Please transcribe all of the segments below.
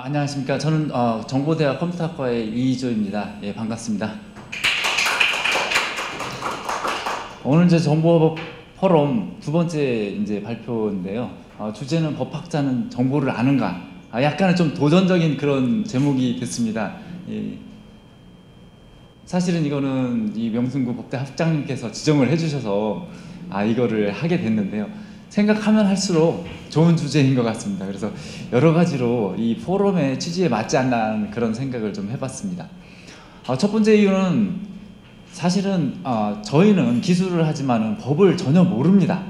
안녕하십니까. 저는 정보대학 컴퓨터학과의 이희조입니다. 예, 반갑습니다. 오늘 이제 정보법 포럼 두 번째 이제 발표인데요. 주제는 법학자는 정보를 아는가? 약간은 좀 도전적인 그런 제목이 됐습니다. 예, 사실은 이거는 이 명승구 법대 학장님께서 지정을 해주셔서 이거를 하게 됐는데요. 생각하면 할수록 좋은 주제인 것 같습니다. 그래서 여러 가지로 이 포럼의 취지에 맞지 않는 그런 생각을 좀 해봤습니다. 첫 번째 이유는 사실은 저희는 기술을 하지만은 법을 전혀 모릅니다.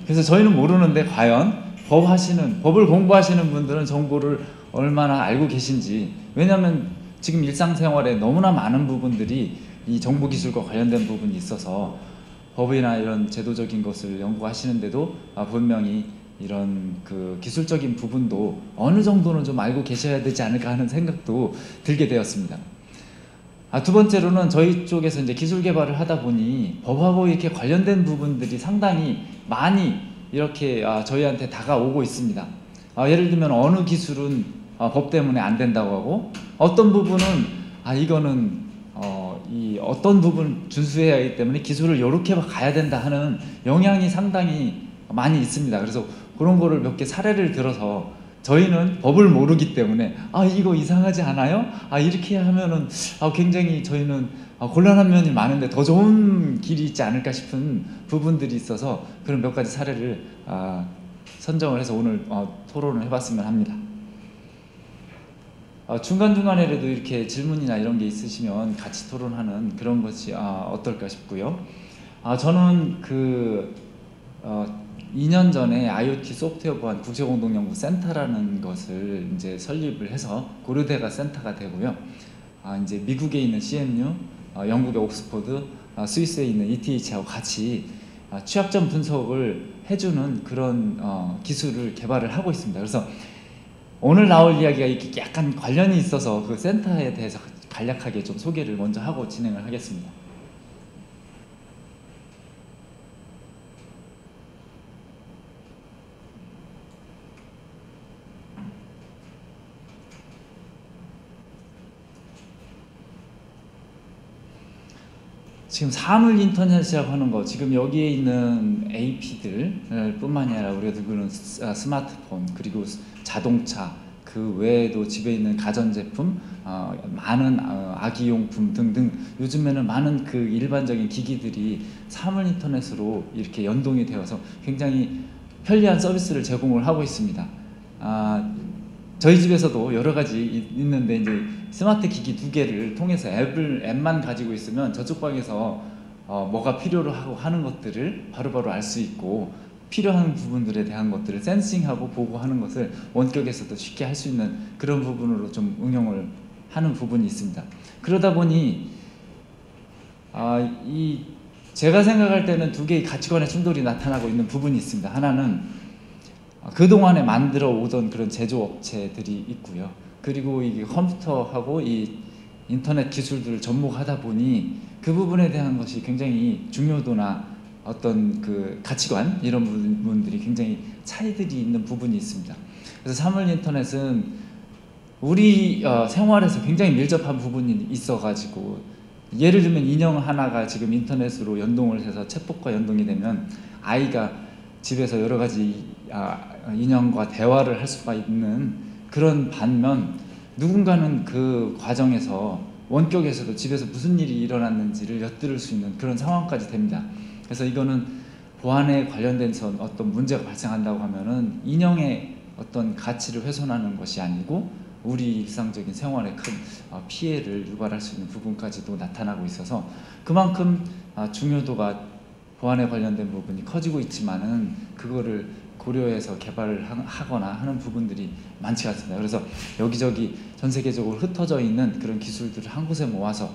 그래서 저희는 모르는데 과연 법을 공부하시는 분들은 정보를 얼마나 알고 계신지. 왜냐하면 지금 일상생활에 너무나 많은 부분들이 이 정보기술과 관련된 부분이 있어서 법이나 이런 제도적인 것을 연구하시는데도 분명히 이런 그 기술적인 부분도 어느 정도는 좀 알고 계셔야 되지 않을까 하는 생각도 들게 되었습니다. 두 번째로는 저희 쪽에서 이제 기술 개발을 하다 보니 법하고 이렇게 관련된 부분들이 상당히 많이 이렇게 저희한테 다가오고 있습니다. 예를 들면 어느 기술은 법 때문에 안 된다고 하고, 어떤 부분은 이거는 이 어떤 부분 준수해야 하기 때문에 기술을 이렇게 가야 된다 하는 영향이 상당히 많이 있습니다. 그래서 그런 거를 몇 개 사례를 들어서, 저희는 법을 모르기 때문에 이거 이상하지 않아요? 이렇게 하면은 굉장히 저희는 곤란한 면이 많은데 더 좋은 길이 있지 않을까 싶은 부분들이 있어서 그런 몇 가지 사례를 선정을 해서 오늘 토론을 해봤으면 합니다. 중간중간에라도 이렇게 질문이나 이런 게 있으시면 같이 토론하는 그런 것이 어떨까 싶고요. 저는 2년 전에 IoT 소프트웨어 보안 국제공동연구센터라는 것을 이제 설립을 해서 고려대가 센터가 되고요. 이제 미국에 있는 CMU, 영국의 옥스퍼드, 스위스에 있는 ETH하고 같이 취약점 분석을 해주는 그런 기술을 개발을 하고 있습니다. 그래서 오늘 나올 이야기가 이렇게 약간 관련이 있어서 그 센터에 대해서 간략하게 좀 소개를 먼저 하고 진행을 하겠습니다. 지금 사물 인터넷이라고 하는 거, 지금 여기에 있는 AP들 뿐만이 아니라 우리가 들고 있는 스마트폰, 그리고 자동차, 그 외에도 집에 있는 가전제품, 많은 아기용품 등등, 요즘에는 많은 그 일반적인 기기들이 사물 인터넷으로 이렇게 연동이 되어서 굉장히 편리한 서비스를 제공을 하고 있습니다. 저희 집에서도 여러 가지 있는데, 이제 스마트 기기 2개를 통해서 앱만 가지고 있으면 저쪽 방에서 뭐가 필요로 하고 하는 것들을 바로바로 알 수 있고, 필요한 부분들에 대한 것들을 센싱하고 보고하는 것을 원격에서도 쉽게 할 수 있는 그런 부분으로 좀 응용을 하는 부분이 있습니다. 그러다 보니 제가 생각할 때는 두 개의 가치관의 충돌이 나타나고 있는 부분이 있습니다. 하나는 그동안에 만들어 오던 그런 제조업체들이 있고요. 그리고 이 컴퓨터하고 이 인터넷 기술들을 접목하다 보니 그 부분에 대한 것이 굉장히 중요도나 어떤 그 가치관, 이런 부분들이 굉장히 차이들이 있는 부분이 있습니다. 그래서 사물 인터넷은 우리 생활에서 굉장히 밀접한 부분이 있어가지고, 예를 들면 인형 하나가 지금 인터넷으로 연동을 해서 챗봇과 연동이 되면 아이가 집에서 여러 가지 인형과 대화를 할 수가 있는 그런 반면, 누군가는 그 과정에서 원격에서도 집에서 무슨 일이 일어났는지를 엿들을 수 있는 그런 상황까지 됩니다. 그래서 이거는 보안에 관련된 어떤 문제가 발생한다고 하면은 인형의 어떤 가치를 훼손하는 것이 아니고 우리 일상적인 생활에 큰 피해를 유발할 수 있는 부분까지도 나타나고 있어서, 그만큼 중요도가 보안에 관련된 부분이 커지고 있지만은 그거를 고려해서 개발을 하거나 하는 부분들이 많지 않습니다. 그래서 여기저기 전 세계적으로 흩어져 있는 그런 기술들을 한 곳에 모아서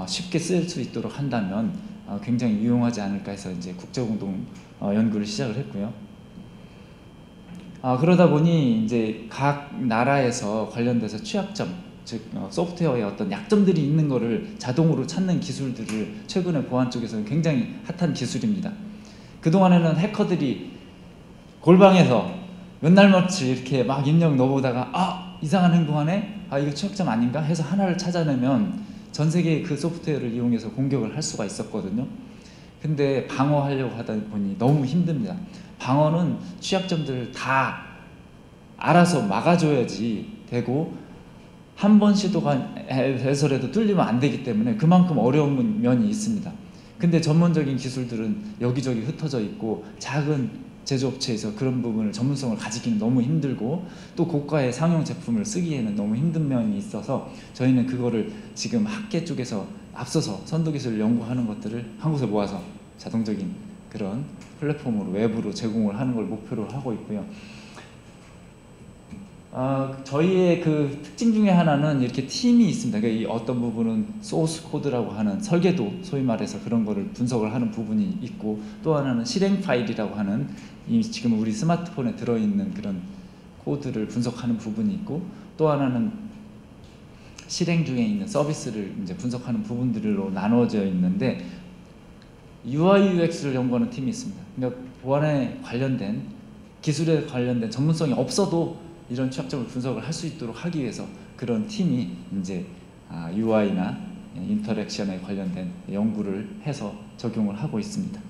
쉽게 쓸 수 있도록 한다면 굉장히 유용하지 않을까 해서 이제 국제공동 연구를 시작을 했고요. 그러다 보니 이제 각 나라에서 관련돼서 취약점, 즉 소프트웨어에 어떤 약점들이 있는 거를 자동으로 찾는 기술들을 최근에 보안 쪽에서는 굉장히 핫한 기술입니다. 그동안에는 해커들이 골방에서 몇 날 며칠 이렇게 막 입력 넣어보다가 이상한 행동하네? 이거 취약점 아닌가? 해서 하나를 찾아내면 전 세계의 그 소프트웨어를 이용해서 공격을 할 수가 있었거든요. 근데 방어하려고 하다 보니 너무 힘듭니다. 방어는 취약점들을 다 알아서 막아줘야지 되고, 한 번 시도가 해서라도 뚫리면 안 되기 때문에 그만큼 어려운 면이 있습니다. 근데 전문적인 기술들은 여기저기 흩어져 있고 작은 제조업체에서 그런 부분을 전문성을 가지기는 너무 힘들고, 또 고가의 상용 제품을 쓰기에는 너무 힘든 면이 있어서 저희는 그거를 지금 학계 쪽에서 앞서서 선도기술을 연구하는 것들을 한 곳에 모아서 자동적인 그런 플랫폼으로 외부로 제공을 하는 걸 목표로 하고 있고요. 저희의 그 특징 중에 하나는 이렇게 팀이 있습니다. 그러니까 이 어떤 부분은 소스 코드라고 하는 설계도, 소위 말해서 그런 거를 분석을 하는 부분이 있고, 또 하나는 실행 파일이라고 하는 이 지금 우리 스마트폰에 들어있는 그런 코드를 분석하는 부분이 있고, 또 하나는 실행 중에 있는 서비스를 이제 분석하는 부분들로 나누어져 있는데, UI UX를 연구하는 팀이 있습니다. 그러니까 보안에 관련된 기술에 관련된 전문성이 없어도 이런 취약점을 분석을 할 수 있도록 하기 위해서 그런 팀이 이제 UI나 인터랙션에 관련된 연구를 해서 적용을 하고 있습니다.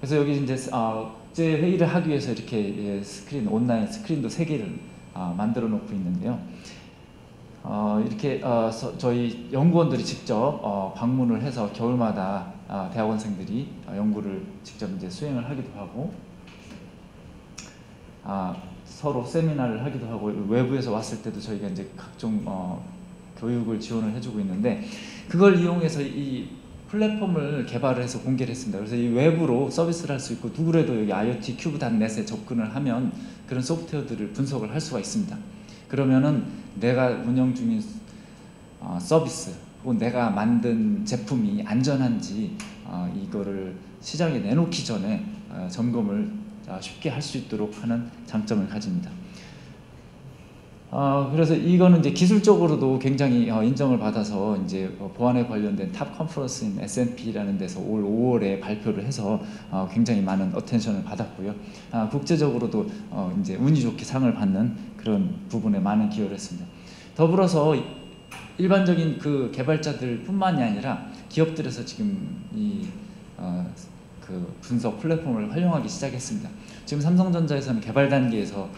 그래서 여기 이제 국제 회의를 하기 위해서 이렇게 스크린, 온라인 스크린도 3개를 만들어 놓고 있는데요. 이렇게 저희 연구원들이 직접 방문을 해서 겨울마다 대학원생들이 연구를 직접 이제 수행을 하기도 하고, 서로 세미나를 하기도 하고, 외부에서 왔을 때도 저희가 이제 각종 교육을 지원을 해주고 있는데, 그걸 이용해서 이 플랫폼을 개발을 해서 공개를 했습니다. 그래서 이 외부로 서비스를 할 수 있고, 누구라도 여기 IoTcube.net에 접근을 하면 그런 소프트웨어들을 분석을 할 수가 있습니다. 그러면은 내가 운영 중인 서비스 혹은 내가 만든 제품이 안전한지 이거를 시장에 내놓기 전에 점검을 쉽게 할 수 있도록 하는 장점을 가집니다. 그래서 이거는 이제 기술적으로도 굉장히 인정을 받아서 이제 보안에 관련된 탑 컨퍼런스인 S&P라는 데서 올 5월에 발표를 해서 굉장히 많은 어텐션을 받았고요. 국제적으로도 이제 운이 좋게 상을 받는 그런 부분에 많은 기여를 했습니다. 더불어서 일반적인 그 개발자들뿐만이 아니라 기업들에서 지금 이 그 분석 플랫폼을 활용하기 시작했습니다. 지금 삼성전자에서는 개발 단계에서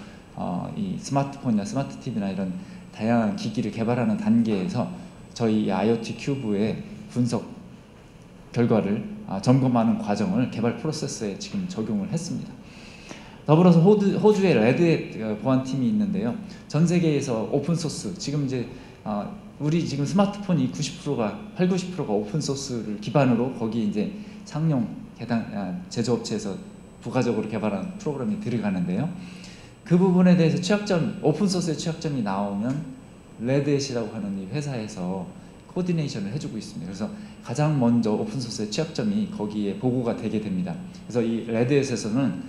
이 스마트폰이나 스마트 TV나 이런 다양한 기기를 개발하는 단계에서 저희 IoT 큐브의 분석 결과를 점검하는 과정을 개발 프로세스에 지금 적용을 했습니다. 더불어서 호주의 레드햇 보안팀이 있는데요. 전 세계에서 오픈소스, 지금 이제 우리 지금 스마트폰이 90%가 오픈소스를 기반으로 거기에 이제 상용 제조업체에서 부가적으로 개발한 프로그램이 들어가는데요. 그 부분에 대해서 오픈소스의 취약점이 나오면 레드햇이라고 하는 이 회사에서 코디네이션을 해주고 있습니다. 그래서 가장 먼저 오픈소스의 취약점이 거기에 보고가 되게 됩니다. 그래서 이 레드햇에서는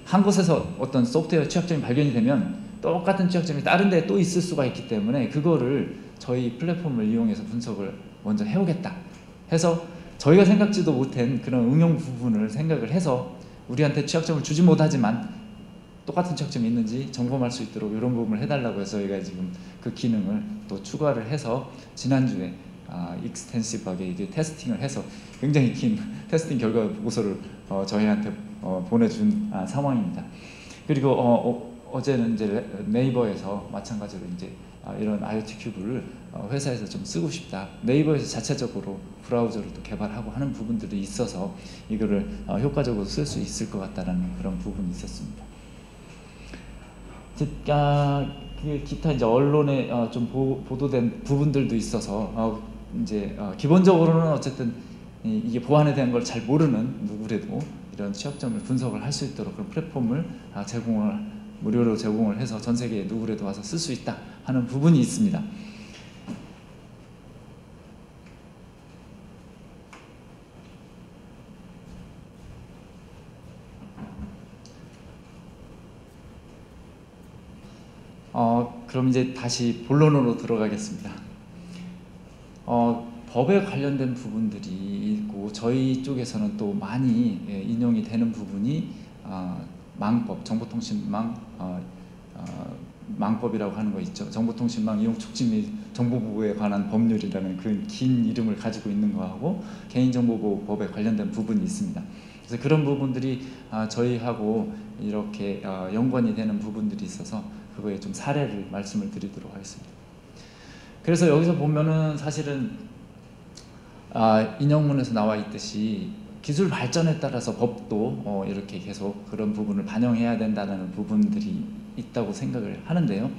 한 곳에서 어떤 소프트웨어 취약점이 발견이 되면 똑같은 취약점이 다른 데에 또 있을 수가 있기 때문에 그거를 저희 플랫폼을 이용해서 분석을 먼저 해오겠다 해서, 저희가 생각지도 못한 그런 응용 부분을 생각을 해서 우리한테 취약점을 주지 못하지만 똑같은 취약점이 있는지 점검할 수 있도록 이런 부분을 해달라고 해서 저희가 지금 그 기능을 또 추가를 해서 지난주에 익스텐시브하게 이제 테스팅을 해서 굉장히 긴 테스팅 결과 보고서를 저희한테 보내준 상황입니다. 그리고 어제는 이제 네이버에서 마찬가지로 이제 이런 IoT 큐브를 회사에서 좀 쓰고 싶다, 네이버에서 자체적으로 브라우저를 또 개발하고 하는 부분들이 있어서 이거를 효과적으로 쓸 수 있을 것 같다라는 그런 부분이 있었습니다. 기타 이제 언론에 좀 보도된 부분들도 있어서 이제 기본적으로는 어쨌든 이게 보안에 대한 걸 잘 모르는 누구라도 이런 취약점을 분석을 할 수 있도록 그런 플랫폼을 무료로 제공을 해서 전 세계에 누구라도 와서 쓸 수 있다 하는 부분이 있습니다. 그럼 이제 다시 본론으로 들어가겠습니다. 법에 관련된 부분들이 있고, 저희 쪽에서는 또 많이 인용이 되는 부분이 망법, 정보통신망 망법이라고 하는 거 있죠. 정보통신망 이용 촉진 및 정보보호에 관한 법률이라는 그 긴 이름을 가지고 있는 거하고 개인정보보호법에 관련된 부분이 있습니다. 그래서 그런 부분들이 저희하고 이렇게 연관이 되는 부분들이 있어서 그거에 좀 사례를 말씀을 드리도록 하겠습니다. 그래서 여기서 보면은 사실은 인용문에서 나와 있듯이 기술 발전에 따라서 법도 이렇게 계속 그런 부분을 반영해야 된다는 부분들이 있다고 생각을 하는데요.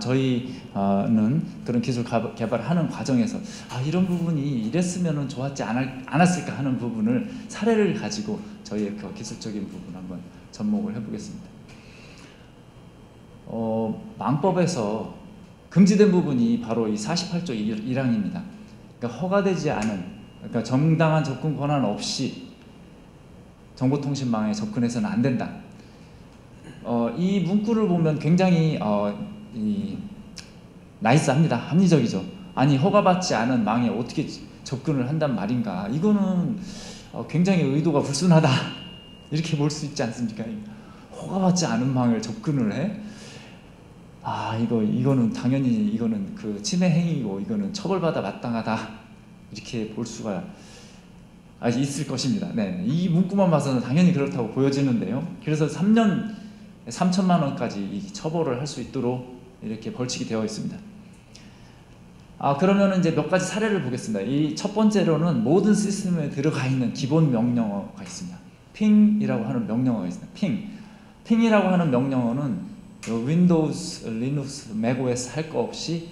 저희는 그런 기술 개발하는 과정에서 이런 부분이 이랬으면 좋았지 않았을까 하는 부분을 사례를 가지고 저희의 그 기술적인 부분 한번 접목을 해보겠습니다. 망법에서 금지된 부분이 바로 이 48조 1항입니다. 그러니까 허가되지 않은, 그러니까 정당한 접근 권한 없이 정보통신망에 접근해서는 안 된다. 이 문구를 보면 굉장히 나이스합니다. 합리적이죠. 아니 허가받지 않은 망에 어떻게 접근을 한단 말인가. 이거는 굉장히 의도가 불순하다 이렇게 볼 수 있지 않습니까? 허가받지 않은 망을 접근을 해? 이거는 당연히 이거는 그 침해 행위고 이거는 처벌받아 마땅하다 이렇게 볼 수가 있을 것입니다. 네, 이 문구만 봐서는 당연히 그렇다고 보여지는데요. 그래서 3년 3천만 원까지 처벌을 할 수 있도록 이렇게 벌칙이 되어 있습니다. 그러면 이제 몇 가지 사례를 보겠습니다. 이 첫 번째로는 모든 시스템에 들어가 있는 기본 명령어가 있습니다. ping이라고 하는 명령어가 있습니다. ping이라고 하는 명령어는 윈도우스, 리눅스, 맥OS 할 거 없이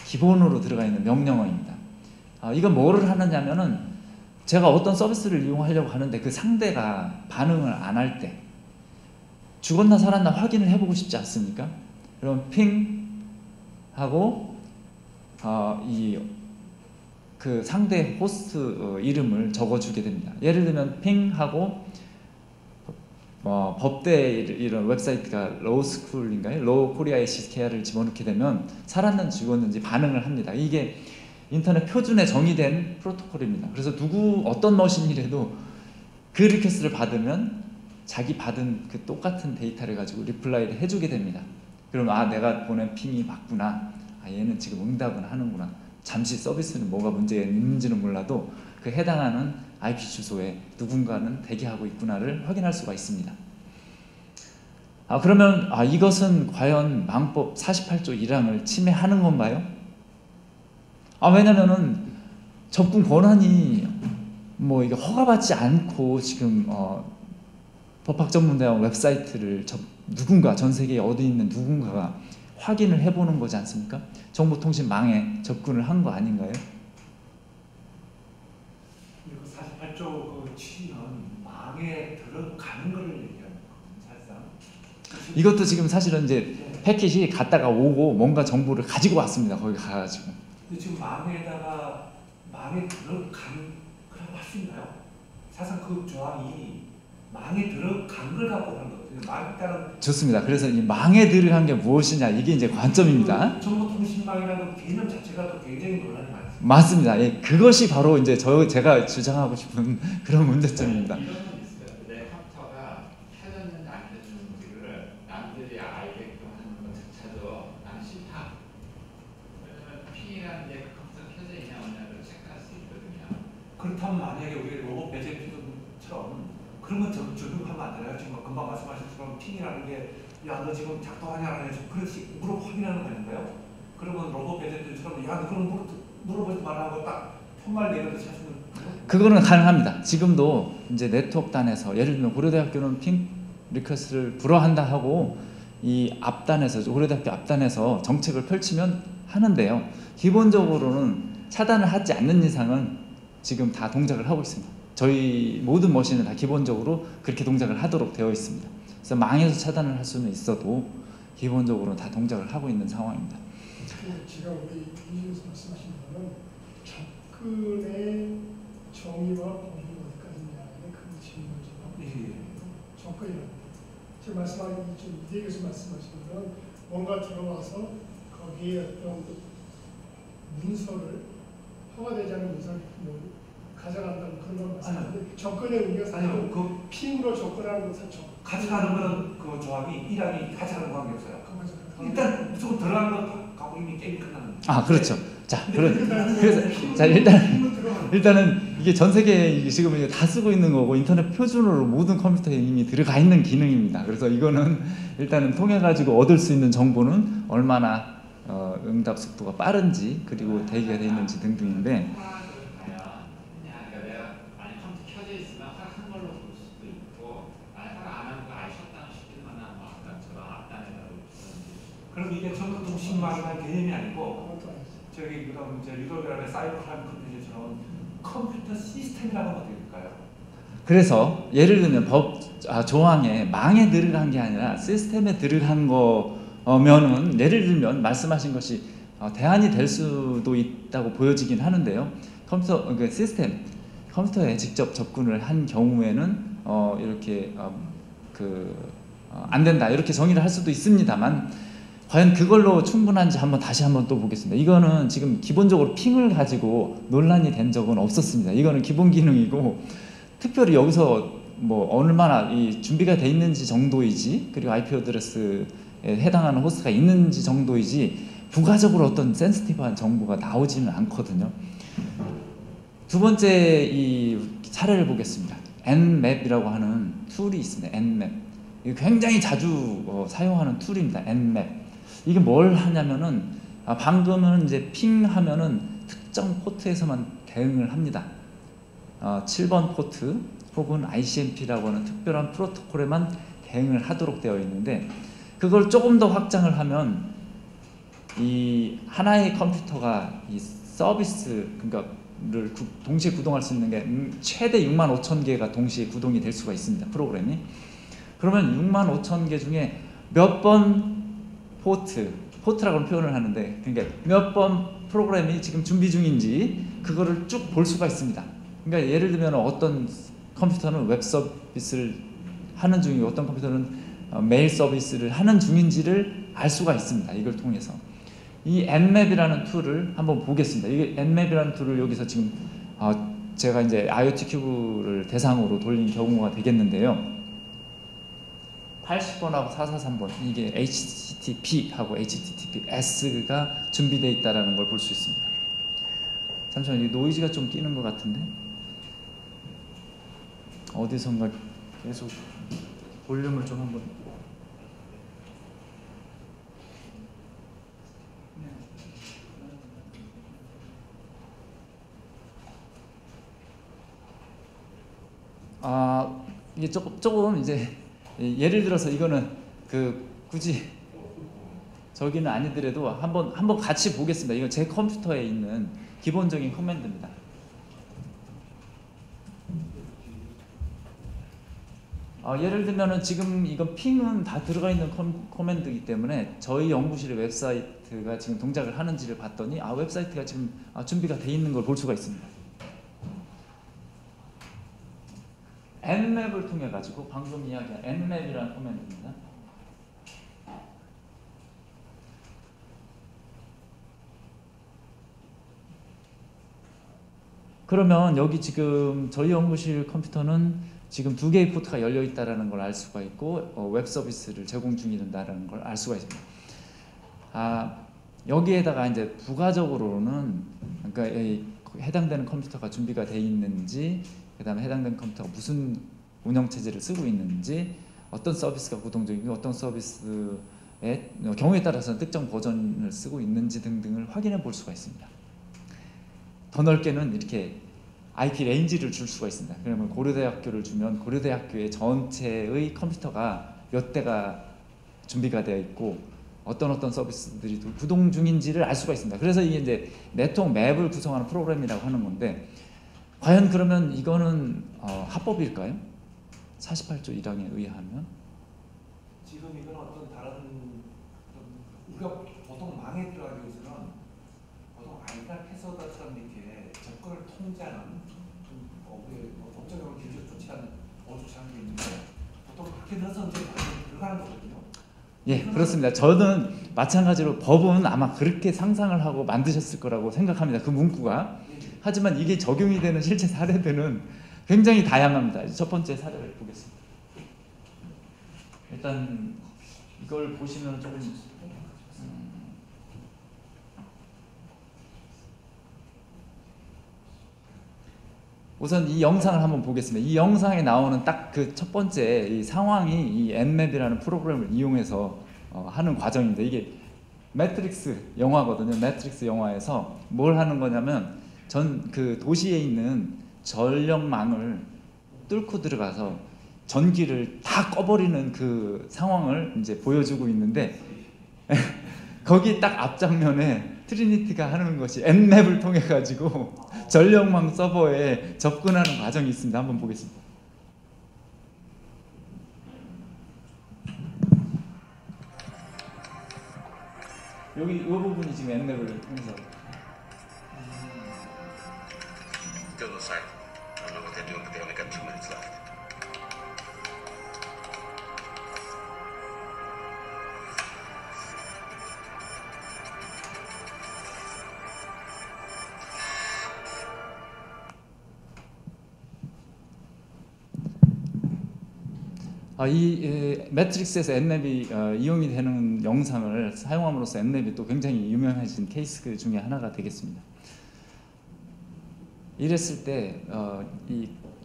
기본으로 들어가 있는 명령어입니다. 이건 뭐를 하느냐면은 제가 어떤 서비스를 이용하려고 하는데 그 상대가 반응을 안 할 때 죽었나 살았나 확인을 해보고 싶지 않습니까? 그럼 핑 하고 그 상대 호스트 이름을 적어주게 됩니다. 예를 들면 핑 하고 법대 이런 웹사이트가 로스쿨인가요? 로우 코리아 HKR을 집어넣게 되면 살았는지 죽었는지 반응을 합니다. 이게 인터넷 표준에 정의된 프로토콜입니다. 그래서 어떤 머신이라도 그 리퀘스트를 받으면 자기 받은 그 똑같은 데이터를 가지고 리플라이를 해주게 됩니다. 그럼 내가 보낸 핑이 맞구나. 얘는 지금 응답은 하는구나. 잠시 서비스는 뭐가 문제가 있는지는 몰라도 그 해당하는 IP 주소에 누군가는 대기하고 있구나를 확인할 수가 있습니다. 그러면 이것은 과연 망법 48조 1항을 침해하는 건가요? 왜냐면은 접근 권한이 이게 허가받지 않고 지금 법학전문대학 웹사이트를 누군가 전 세계에 어디 있는 누군가가 확인을 해보는 거지 않습니까? 정보통신망에 접근을 한 거 아닌가요? 48조 그 취지는 망에 들어가는 것을 얘기하는 거거든요, 사실상. 이것도 지금 사실은 이제 패킷이 갔다가 오고 뭔가 정보를 가지고 왔습니다. 거기 가가지고. 근데 지금 망에 들어간 그라고 할 수 있나요? 사실상 그 조항이 망에 들어간 걸 갖고 하는 거거든요. 좋습니다. 그래서 이 망에 들어간 게 무엇이냐 이게 이제 관점입니다. 정보통신망이라는 개념 자체가 또 굉장히 논란이 많습니다. 맞습니다. 예, 그것이 바로 이제 제가 주장하고 싶은 그런 문제점입니다. 이런 건 있어요. 내 컴퓨터가 켜졌는지 안 켜졌는지를 남들이 알게끔 하는 것조차도 난 싫다. 왜냐면 핑이라는 게 그 컴퓨터 켜져 있냐 없냐를 체크할 수 있거든요. 그렇다면 만약에 우리 로봇 배제 필름처럼 그런 건 적용하면 안 되나요? 지금 금방 말씀하신 것처럼 핑이라는 게 너 지금 작동하냐라는 그렇지 물어 확인하는 거 아닌가요? 그러면 로봇 배제들처럼 너 그럼 물어보지 말라고 딱 편말 내려듯이 하시는 그거는 가능합니다. 지금도 이제 네트워크단에서 예를 들면 고려대학교는 핑 리퀘스트를 불허한다 하고 이 앞단에서 고려대학교 앞단에서 정책을 펼치면 하는데요. 기본적으로는 차단을 하지 않는 이상은 지금 다 동작을 하고 있습니다. 저희 모든 머신은 다 기본적으로 그렇게 동작을 하도록 되어 있습니다. 그래서 망에서 차단을 할 수는 있어도 기본적으로 다 동작을 하고 있는 상황입니다. 지금 우리 이준수 말씀하신 거는 접근의 정의와 범위가 어디까지냐의 그 질문이죠. 접근이라는 지금 이재 교수 말씀하신 건 뭔가 들어와서 거기에 어떤 문서를 허가되지 않은 문서를 가져간다는 그런 걸 말씀하시는데 접근의 의미가 사실 핑으로 접근하는 것은 가져가는 거는 그 조항이 1항이 가져가는 관계 없어요. 일단 무조건 들어간 거 갖고 이미 게임이 끝나는 거예요. 아 그렇죠. 자 그래서 자 일단은 이게 전 세계에 지금 이게 다 쓰고 있는 거고 인터넷 표준으로 모든 컴퓨터에 이미 들어가 있는 기능입니다. 그래서 이거는 일단은 통해 가지고 얻을 수 있는 정보는 얼마나 응답 속도가 빠른지 그리고 대기가 돼 있는지 등등인데. 그럼 이게 전부 동시만한 개념이 아니고 저기 그다음 이제 유럽이라는 사이버크라임 컴퓨터처럼 컴퓨터 시스템이라고 하면 될까요? 그래서 예를 들면 조항에 망에 들어간 게 아니라 시스템에 들어간 거면은 예를 들면 말씀하신 것이 대안이 될 수도 있다고 보여지긴 하는데요. 그 시스템 컴퓨터에 직접 접근을 한 경우에는 이렇게 안 된다 이렇게 정의를 할 수도 있습니다만. 과연 그걸로 충분한지 다시 한번 또 보겠습니다. 이거는 지금 기본적으로 핑을 가지고 논란이 된 적은 없었습니다. 이거는 기본 기능이고 특별히 여기서 뭐 얼마나 이 준비가 돼 있는지 정도이지 그리고 IP 어드레스에 해당하는 호스트가 있는지 정도이지 부가적으로 어떤 센시티브한 정보가 나오지는 않거든요. 두 번째 이 사례를 보겠습니다. nmap이라고 하는 툴이 있습니다. nmap. 이거 굉장히 자주 사용하는 툴입니다. nmap. 이게 뭘 하냐면은 방금은 이제 핑 하면은 특정 포트에서만 대응을 합니다. 7번 포트 혹은 ICMP라고 하는 특별한 프로토콜에만 대응을 하도록 되어 있는데 그걸 조금 더 확장을 하면 이 하나의 컴퓨터가 이 서비스 그러니까를 동시에 구동할 수 있는 게 최대 65,000개가 동시에 구동이 될 수가 있습니다. 프로그램이. 그러면 65,000개 중에 몇 번 포트라고 표현을 하는데 그러니까 몇 번 프로그램이 지금 준비 중인지 그거를 쭉 볼 수가 있습니다. 그러니까 예를 들면 어떤 컴퓨터는 웹 서비스를 하는 중이고 어떤 컴퓨터는 메일 서비스를 하는 중인지를 알 수가 있습니다. 이걸 통해서 이 nmap이라는 툴을 한번 보겠습니다. 이게 nmap이라는 툴을 여기서 지금 제가 이제 IoT 큐브를 대상으로 돌린 경우가 되겠는데요. 80번하고 443번 이게 HTTP하고 HTTPS가 준비되어 있다는 걸 볼 수 있습니다. 잠시만요. 이 노이즈가 좀 끼는 것 같은데 어디선가 계속 볼륨을 좀 한번 이게 조금 이제 예를 들어서 이거는 굳이 저기는 아니더라도 한번 같이 보겠습니다. 이건 제 컴퓨터에 있는 기본적인 커맨드입니다. 예를 들면은 지금 이건 핑은 다 들어가 있는 커맨드이기 때문에 저희 연구실의 웹사이트가 지금 동작을 하는지를 봤더니 웹사이트가 지금 준비가 돼 있는 걸 볼 수가 있습니다. nmap을 통해 가지고 방금 이야기한 nmap이라는 커맨드입니다. 그러면 여기 지금 저희 연구실 컴퓨터는 지금 2개의 포트가 열려 있다라는 걸 알 수가 있고 웹 서비스를 제공 중이다라는 걸 알 수가 있습니다. 여기에다가 이제 부가적으로는 그러니까 해당되는 컴퓨터가 준비가 돼 있는지 그다음에 해당되는 컴퓨터가 무슨 운영 체제를 쓰고 있는지 어떤 서비스가 구동 중이고 어떤 서비스의 경우에 따라서는 특정 버전을 쓰고 있는지 등등을 확인해 볼 수가 있습니다. 더 넓게는 이렇게 IP 레인지를 줄 수가 있습니다. 그러면 고려대학교를 주면 고려대학교의 전체의 컴퓨터가 몇 대가 준비가 되어 있고 어떤 서비스들이 구동 중인지를 알 수가 있습니다. 그래서 이게 이제 네트워크 맵을 구성하는 프로그램이라고 하는 건데 과연 그러면 이거는 합법일까요? 48조 1항에 의하면 지금 이건 어떤 다른 우리가 보통 망에 들어가기 위해서는 보통 아이가 패스워드처럼 이렇게 접근을 통제하는 법적으로 규제 좋지 않은 보조장이 있는데 보통 그렇게 넣어서 이제 들어가는 거거든요. 예, 그렇습니다. 저는 마찬가지로 법은 아마 그렇게 상상을 하고 만드셨을 거라고 생각합니다. 그 문구가. 하지만 이게 적용이 되는 실제 사례들은 굉장히 다양합니다. 첫 번째 사례를 보겠습니다. 일단 이걸 보시면 조금 우선 이 영상을 한번 보겠습니다. 이 영상에 나오는 딱 그 첫 번째 이 상황이 이 Nmap이라는 프로그램을 이용해서 하는 과정인데, 이게 매트릭스 영화거든요. 매트릭스 영화에서 뭘 하는 거냐면 전 그 도시에 있는 전력망을 뚫고 들어가서 전기를 다 꺼버리는 그 상황을 이제 보여주고 있는데 거기 딱 앞장면에 트리니티가 하는 것이 Nmap을 통해 가지고 전력망 서버에 접근하는 과정이 있습니다. 한번 보겠습니다. 여기 이 부분이 지금 Nmap을 통해서. Go to the site. I don't know what they're doing, but they only got 2 minutes left. 이 매트릭스에서 Nmap이 이용이 되는 영상을 사용함으로써 Nmap이 또 굉장히 유명해진 케이스 중에 하나가 되겠습니다. 이랬을 때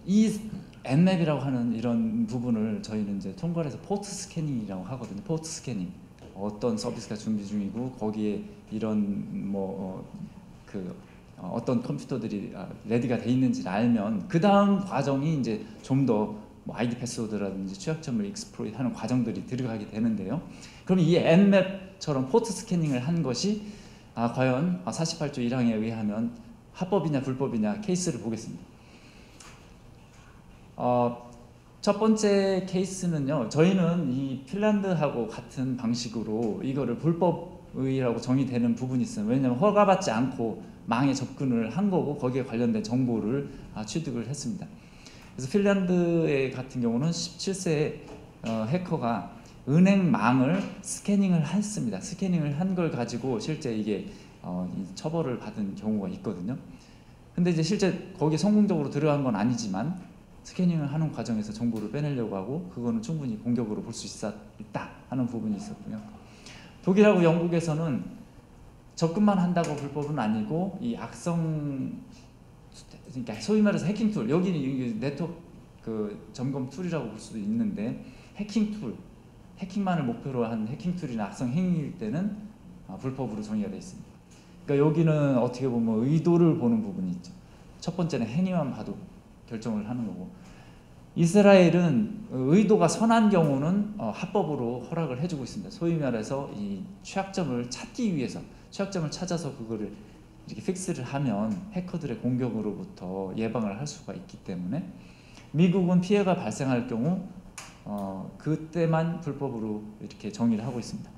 이 Nmap이라고 하는 이런 부분을 저희는 이제 통괄해서 포트 스캐닝이라고 하거든요. 포트 스캐닝. 어떤 서비스가 준비 중이고 거기에 이런 어떤 컴퓨터들이 레디가 돼 있는지를 알면 그 다음 과정이 이제 좀 더 아이디 패스워드라든지 취약점을 익스플로이트하는 과정들이 들어가게 되는데요. 그럼 이 Nmap처럼 포트 스캐닝을 한 것이 과연 48조 1항에 의하면 합법이냐 불법이냐 케이스를 보겠습니다. 첫 번째 케이스는요, 저희는 이 핀란드하고 같은 방식으로 이거를 불법이라고 정의되는 부분이 있어요. 왜냐하면 허가받지 않고 망에 접근을 한 거고 거기에 관련된 정보를 취득을 했습니다. 그래서 핀란드 같은 경우는 17세 해커가 은행망을 스캐닝을 했습니다. 스캐닝을 한 걸 가지고 실제 이게 처벌을 받은 경우가 있거든요. 근데 이제 실제 거기에 성공적으로 들어간 건 아니지만 스캐닝을 하는 과정에서 정보를 빼내려고 하고 그거는 충분히 공격으로 볼 수 있다 하는 부분이 있었고요. 독일하고 영국에서는 접근만 한다고 불법은 아니고 이 악성, 그러니까 소위 말해서 해킹 툴, 여기는 네트워크 점검 툴이라고 볼 수도 있는데 해킹 툴, 해킹만을 목표로 한 해킹 툴이나 악성 행위일 때는 불법으로 정의가 되어 있습니다. 그러니까 여기는 어떻게 보면 의도를 보는 부분이 있죠. 첫 번째는 행위만 봐도 결정을 하는 거고, 이스라엘은 의도가 선한 경우는 합법으로 허락을 해주고 있습니다. 소위 말해서 이 취약점을 찾기 위해서, 취약점을 찾아서 그거를 이렇게 픽스를 하면 해커들의 공격으로부터 예방을 할 수가 있기 때문에, 미국은 피해가 발생할 경우 그때만 불법으로 이렇게 정의를 하고 있습니다.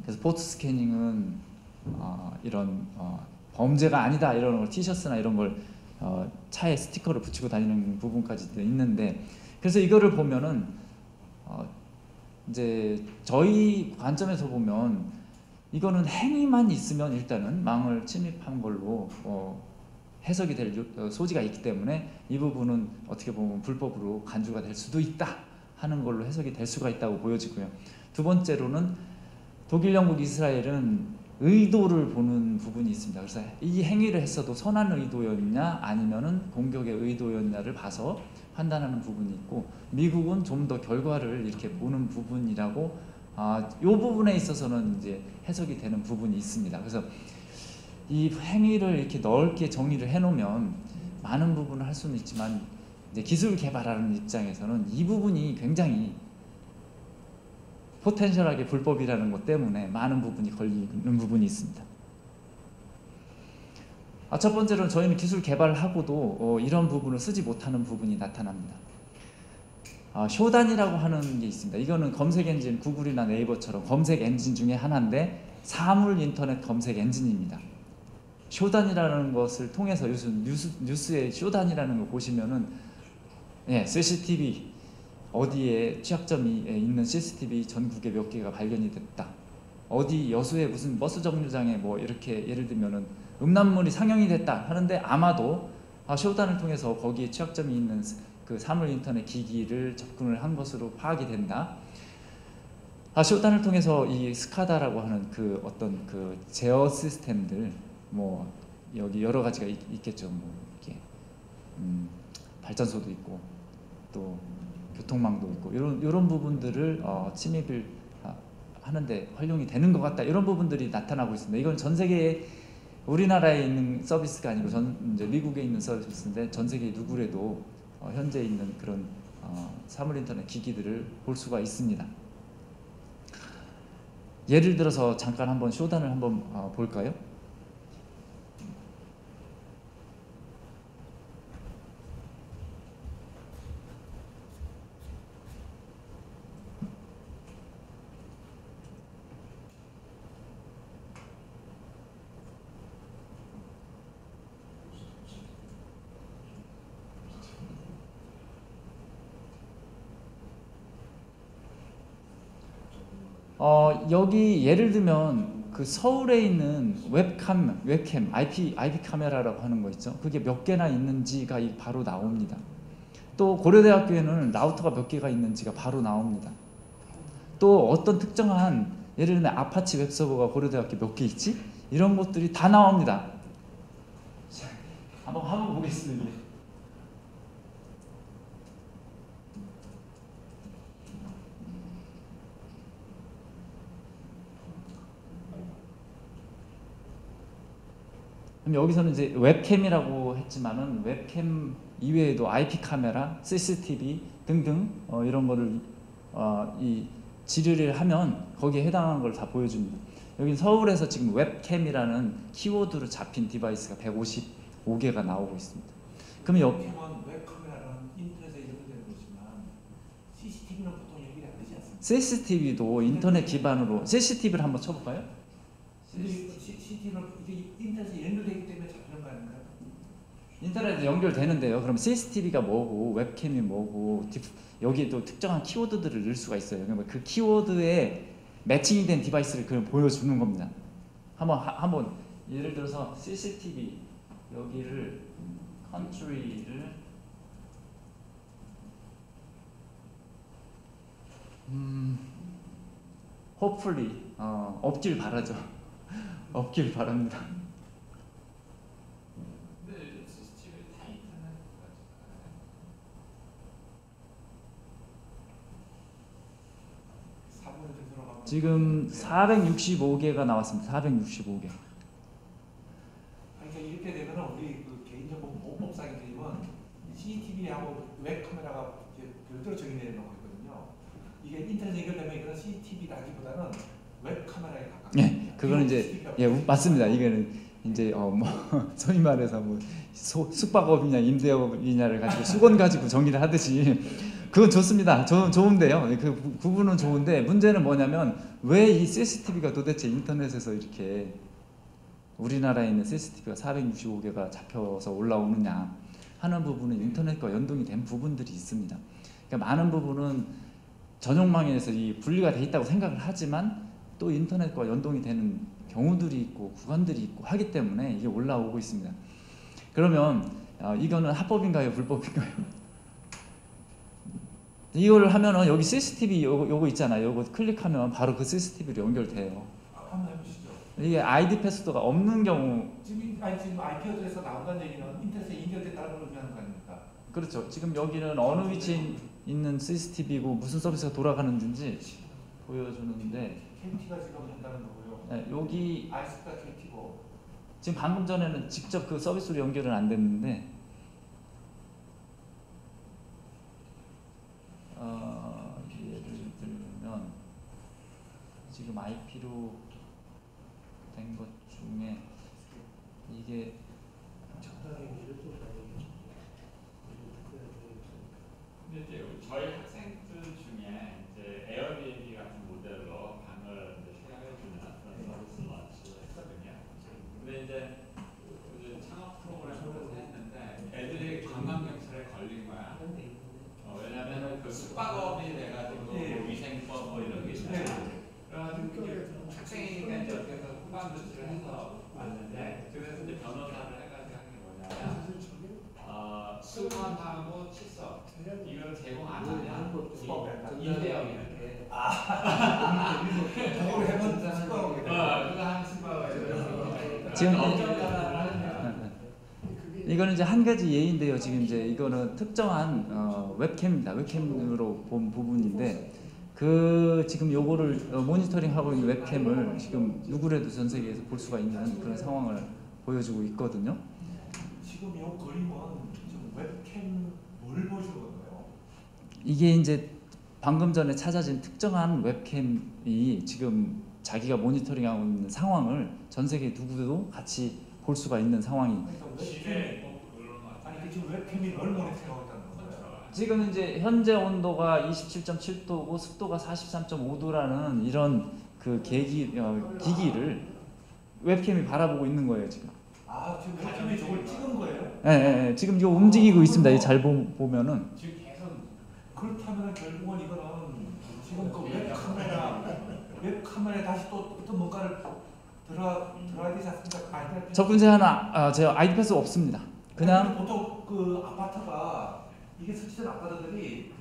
그래서 포트 스캐닝은 이런 범죄가 아니다 이런 걸 티셔츠나 이런 걸 차에 스티커를 붙이고 다니는 부분까지도 있는데, 그래서 이거를 보면은 이제 저희 관점에서 보면 이거는 행위만 있으면 일단은 망을 침입한 걸로 해석이 될 소지가 있기 때문에 이 부분은 어떻게 보면 불법으로 간주가 될 수도 있다 하는 걸로 해석이 될 수가 있다고 보여지고요. 두 번째로는 독일, 영국, 이스라엘은 의도를 보는 부분이 있습니다. 그래서 이 행위를 했어도 선한 의도였냐 아니면은 공격의 의도였냐를 봐서 판단하는 부분이 있고, 미국은 좀 더 결과를 이렇게 보는 부분이라고 이 부분에 있어서는 이제 해석이 되는 부분이 있습니다. 그래서 이 행위를 이렇게 넓게 정의를 해놓으면 많은 부분을 할 수는 있지만 이제 기술 개발하는 입장에서는 이 부분이 굉장히 포텐셜하게 불법이라는 것 때문에 많은 부분이 걸리는 부분이 있습니다. 첫 번째로는 저희는 기술 개발하고도 이런 부분을 쓰지 못하는 부분이 나타납니다. 쇼단이라고 하는 게 있습니다. 이거는 검색 엔진, 구글이나 네이버처럼 검색 엔진 중에 하나인데 사물 인터넷 검색 엔진입니다. 쇼단이라는 것을 통해서 요즘 뉴스에 쇼단이라는 거 보시면은 CCTV 어디에 취약점이 있는 CCTV 전국에 몇 개가 발견이 됐다. 어디 여수에 무슨 버스 정류장에 뭐 이렇게 예를 들면은 음란물이 상영이 됐다 하는데 아마도 쇼단을 통해서 거기에 취약점이 있는 그 사물 인터넷 기기를 접근을 한 것으로 파악이 된다. 쇼단을 통해서 이 스카다라고 하는 그 어떤 그 제어 시스템들, 뭐 여기 여러 가지가 있겠죠. 뭐 이렇게 발전소도 있고 또 교통망도 있고 이런 부분들을 침입을 하는데 활용이 되는 것 같다. 이런 부분들이 나타나고 있습니다. 이건 전 세계에 우리나라에 있는 서비스가 아니고 이제 미국에 있는 서비스인데 전 세계 누구래도 현재 있는 그런 사물 인터넷 기기들을 볼 수가 있습니다. 예를 들어서 잠깐 한번 쇼단을 한번 볼까요? 여기 예를 들면 그 서울에 있는 웹캠, IP 카메라라고 하는 거 있죠. 그게 몇 개나 있는지가 바로 나옵니다. 또 고려대학교에는 라우터가 몇 개가 있는지가 바로 나옵니다. 또 어떤 특정한 예를 들면 아파치 웹서버가 고려대학교 몇 개 있지? 이런 것들이 다 나옵니다. 자, 한번 보겠습니다. 그럼 여기서는 이제 웹캠이라고 했지만은 웹캠 이외에도 IP 카메라, CCTV 등등 이런 거를 이 지르를 하면 거기에 해당하는 걸 다 보여줍니다. 여기 서울에서 지금 웹캠이라는 키워드로 잡힌 디바이스가 155개가 나오고 있습니다. 그럼 웹캠은 웹카메라는 인터넷에 연결되는 거지만 CCTV는 보통 연결이 안 되지 않습니까? CCTV도 인터넷 기반으로 CCTV를 한번 쳐볼까요? CCTV는 이게 인터넷에 연결되기 때문에 잡히는 거 아닌가요? 인터넷에 연결되는데요. 그럼 CCTV가 뭐고 웹캠이 뭐고 여기에 또 특정한 키워드들을 넣을 수가 있어요. 그러면 그 키워드에 매칭이 된 디바이스를 그냥 보여주는 겁니다. 한번 예를 들어서 CCTV 여기를 country를 hopefully 없길 바라죠. 없길 바랍니다. 근데 CCTV 다 인터넷 지금 465개가 나왔습니다. 465개. 그러니까 이렇게 되면 우리 그 개인정보 보호법상에 되면 CCTV하고 웹카메라가 별도로 정의되는 경우가 있거든요. 이게 인터넷 연결되면 이거는 CCTV라기보다는 웹카메라에 가깝습니다. 예, 그거는 이제 맞습니다. 이거는 이제 뭐 소위 말해서 뭐 숙박업이냐 임대업이냐를 가지고 수건 가지고 정의를 하듯이 그건 좋습니다. 좋은데요. 그 부분은 좋은데 문제는 뭐냐면 왜 이 CCTV가 도대체 인터넷에서 이렇게 우리나라에 있는 CCTV가 465개가 잡혀서 올라오느냐 하는 부분은 인터넷과 연동이 된 부분들이 있습니다. 그러니까 많은 부분은 전용망에서 이 분리가 돼 있다고 생각을 하지만 또 인터넷과 연동이 되는 경우들이 있고 구간들이 있고 하기 때문에 이게 올라오고 있습니다. 그러면 이거는 합법인가요? 불법인가요? 이거를 하면은 여기 CCTV 요거 있잖아요. 요거 클릭하면 바로 그 CCTV로 연결돼요. 한번 해보시죠. 이게 ID 패스워드가 없는 경우 지금 IP 어드레스가 나온다는 얘기는 인터넷에 연결됐다는 걸 의미하는 거 아닙니까? 그렇죠. 지금 여기는 어느 위치에 있는 CCTV고 무슨 서비스가 돌아가는지 보여주는데 KT가 지금 한다는 거고요. 네, 여기 아이스가 KT고 지금 방금 전에는 직접 그 서비스로 연결은 안 됐는데 예를 들면 지금 IP로 된 것 중에 이게 근데 이제 저희 학생들 중에 이제 에어비앤비 같은 모델로 방을 쉐어해주는 그런 서비스 런치했거든요. 근데 이제 창업 프로그램으로 했는데 애들이 관광경찰에 걸린 거야. 왜냐면 그 숙박업이 돼가지고 위생법 뭐 이런 게 있잖아요. 그래가지고 학생이니까 이제 어떻게 해서 후반 조치를 해서 왔는데 그래서 이제 변호사를 해가지고 한 게 뭐냐면 수감하고 칫솔 이걸 제공 안 하면 임대업이에요. 그걸 해본 숙박업이다. 그거 하는 숙박업이에요. 지금 이거는 이제 한 가지 예인데요. 지금 이제 이거는 특정한 웹캠입니다. 웹캠으로 본 부분인데 그 지금 요거를 모니터링하고 있는 웹캠을 지금 누구라도 전 세계에서 볼 수가 있는 그런 상황을 보여주고 있거든요. 지금 이 그림은 지금 웹캠 뭘 보여주는 건가요? 이게 이제 방금 전에 찾아진 특정한 웹캠이 지금 자기가 모니터링하고 있는 상황을 전 세계 누구도 같이 볼 수가 있는 상황이. 그러니까 웹캠 아니 지금 웹캠이 뭘 모니터링하고 있다는 건가요? 지금 이제 현재 온도가 27.7도고 습도가 43.5도라는 이런 그 기기를 웹캠이 바라보고 있는 거예요 지금. 아 지금 웹캠이 저걸 찍은 거예요? 네, 지금 이거 움직이고 있습니다. 이 잘 보면은. 지금 계속 그렇다면 결국은 이거는 지금 그 웹카메라에 다시 또 어떤 뭔가를 들어야 되지 않습니까? 아이디어 접근제 하나 제가 아이디 패스 없습니다. 그냥 보통 그 아파트가 이게 설치된 아파트들이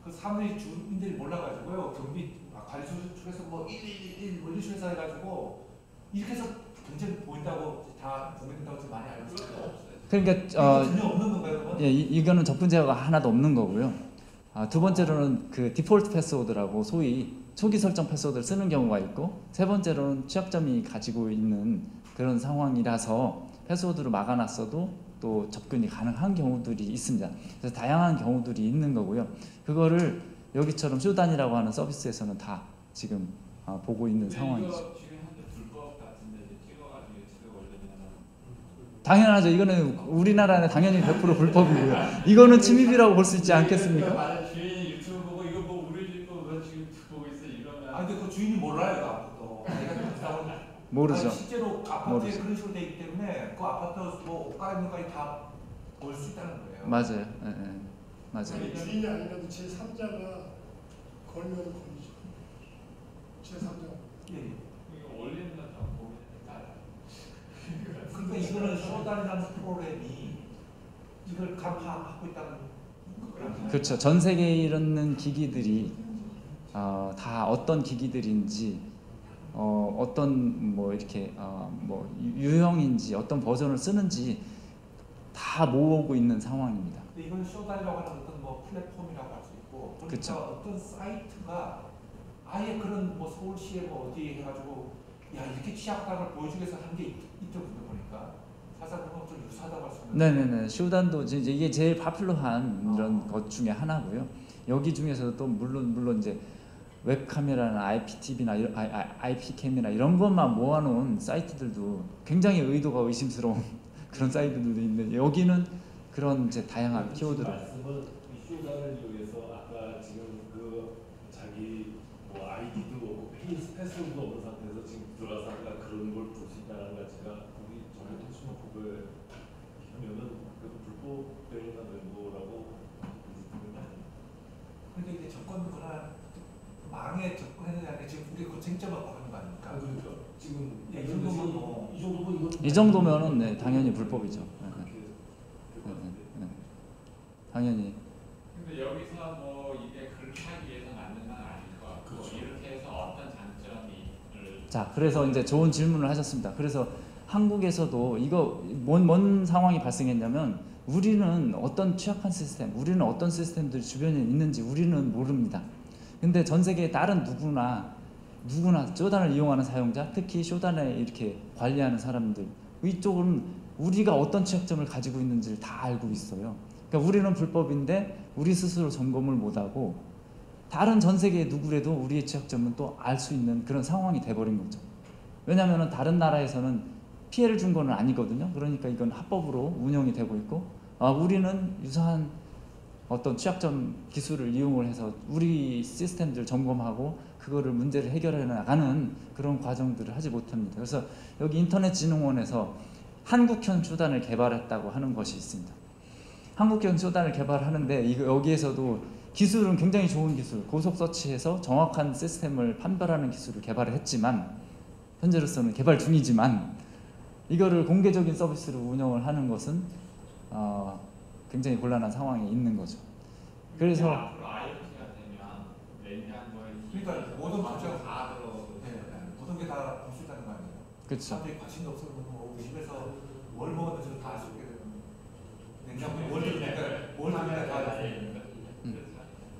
그 사무실 주민들이 몰라가지고요 경비 관리소 쪽에서 뭐 111 물리수에서 해가지고 이렇게 해서 경쟁 보인다고 다 공개된다고 많이 알고 있어요. 그러니까 전혀 없는 건가요, 그러면? 예, 이거는 접근제어가 하나도 없는 거고요. 두 번째로는 그 디폴트 패스워드라고 소위 초기 설정 패스워드를 쓰는 경우가 있고, 세 번째로는 취약점이 가지고 있는 그런 상황이라서 패스워드로 막아놨어도 또 접근이 가능한 경우들이 있습니다. 그래서 다양한 경우들이 있는 거고요. 그거를 여기처럼 쇼단이라고 하는 서비스에서는 다 지금 보고 있는 상황이죠. 이거 지금 현재 불법 같은데 찍어가지고 유튜브에 올리면 당연하죠. 이거는 우리나라는 당연히 100% 불법이고요. 이거는 침입이라고 볼 수 있지 않겠습니까? 말해 주인이 유튜브 보고 이거 뭐 우리 집 거 왜 지금 보고 있어 이러면. 아 근데 그 주인이 몰라요, 그 아파트도. 내가 모르죠. 아니, 실제로 아파트에 모르죠. 그런 식으로 되어 있기 때문에 그 아파트 뭐 옷가 있는 것까지 다 볼 수 있다는 거예요. 맞아요. 예, 예. 맞아요. 아니, 주인이 아니라도 제3자가 걸면 걸리죠. 제3자. 예. 이거 올리는 건다 보면 다. 그러니까 이거는 쇼단이라는 프로그램이 이걸 간파하고 있다는 거라는 그렇죠. 전 세계에 있는 기기들이 다 어떤 기기들인지 어떤 뭐 이렇게 뭐 유형인지 어떤 버전을 쓰는지 다 모으고 있는 상황입니다. 근데 이건 쇼단이라고 하는 어떤 뭐 플랫폼이라고 할 수 있고 그러니까 그쵸. 어떤 사이트가 아예 그런 뭐 서울시에 뭐 어디 해가지고 야 이렇게 취약당을 보여주기 위해서 한 게 있더군요 보니까 사실 그건 좀 유사하다고 할 수 있는 네네네. 쇼단도 이제 이게 제일 파퓰러한 이런 것 중에 하나고요. 여기 중에서도 또 물론 이제 웹카메라나 IPTV나 IP캠이나 이런 것만 모아놓은 사이트들도 굉장히 의도가 의심스러운 그런 사이트들도 있는데 여기는 그런 이제 다양한 키워드를 말씀은 이 쇼단을 이용해서 아까 지금 그 자기 뭐 아이디도 없고 패스워드도 없는 상태에서 지금 들어가서 아까 그런 걸 볼 수 있다는 것 자체가 우리 전에 통신망 법에 하면은 그 불법행위나 멤버라고 근데 이제 접근거나 망에 접근했느냐 지금 우리 그 쟁점을 보는 거 아닙니까? 그러니까 지금 이 정도면 뭐 이 정도면 이건 이 정도면은 네, 당연히 불법이죠. 그렇게 될것 같은데. 네. 당연히. 근데 여기서 뭐 이게 그렇게 하기 위해서 만든 건 아닐 것 같고 그렇죠. 이렇게 해서 어떤 장점을 자, 그래서 이제 좋은 질문을 하셨습니다. 그래서 한국에서도 이거 뭔 상황이 발생했냐면 우리는 어떤 취약한 시스템, 우리는 어떤 시스템들이 주변에 있는지 우리는 모릅니다. 근데 전 세계 다른 누구나 쇼단을 이용하는 사용자, 특히 쇼단에 이렇게 관리하는 사람들 이쪽은 우리가 어떤 취약점을 가지고 있는지를 다 알고 있어요. 그러니까 우리는 불법인데 우리 스스로 점검을 못하고 다른 전 세계 누구라도 우리의 취약점은 또 알 수 있는 그런 상황이 돼버린 거죠. 왜냐하면 다른 나라에서는 피해를 준 건 아니거든요. 그러니까 이건 합법으로 운영이 되고 있고 우리는 유사한 어떤 취약점 기술을 이용을 해서 우리 시스템들 점검하고 그거를 문제를 해결해 나가는 그런 과정들을 하지 못합니다. 그래서 여기 인터넷진흥원에서 한국형 쇼단을 개발했다고 하는 것이 있습니다. 한국형 쇼단을 개발하는데 여기에서도 기술은 굉장히 좋은 기술, 고속 서치해서 정확한 시스템을 판별하는 기술을 개발을 했지만 현재로서는 개발 중이지만 이거를 공개적인 서비스로 운영을 하는 것은 굉장히 곤란한 상황에 있는 거죠. 그래서 앞으로 IoT가 되면 냉장고에 그러니까 모든 거죠. 다 들어오고 모든 게 다 볼 수 있다는 거 아니에요? 그렇죠. 사람들이 관심도 없으면 뭐 우리 집에서 뭘 먹었는지 다 알 수 있게 되는 냉장고에 뭘 넣을까 다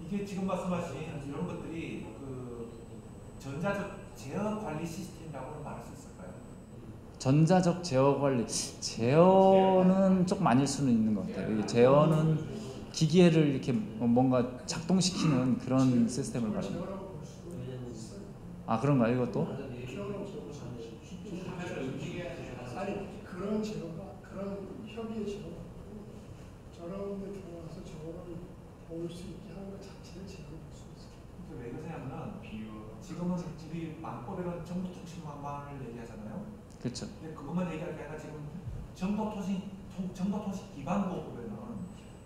이게 지금 말씀하신 이런 것들이 그 전자적 제어 관리 시스템이라고 말할 수 있을까요? 전자적 제어 관리, 제어는 조금 아닐 수는 있는 것 같아요. 이게 제어는 기계를 이렇게 뭔가 작동시키는 그런 시스템을 말합니다. 제어라고 볼 수도 있어요. 아 그런가요, 이것도? 제어라고 볼 수도 있어요. 아니 그런 제어가 그런 협의의 제어가 저런 데 들어가서 저거를 볼 수 있게 하는 것 자체를 제어를 볼 수 있어요. 왜 그러냐면은 지금은 우리 망법에는 정보통신망을 얘기하잖아요. 그렇죠. 근데 그것만 얘기할 게 아니라 지금 정보통신 기반보호법에는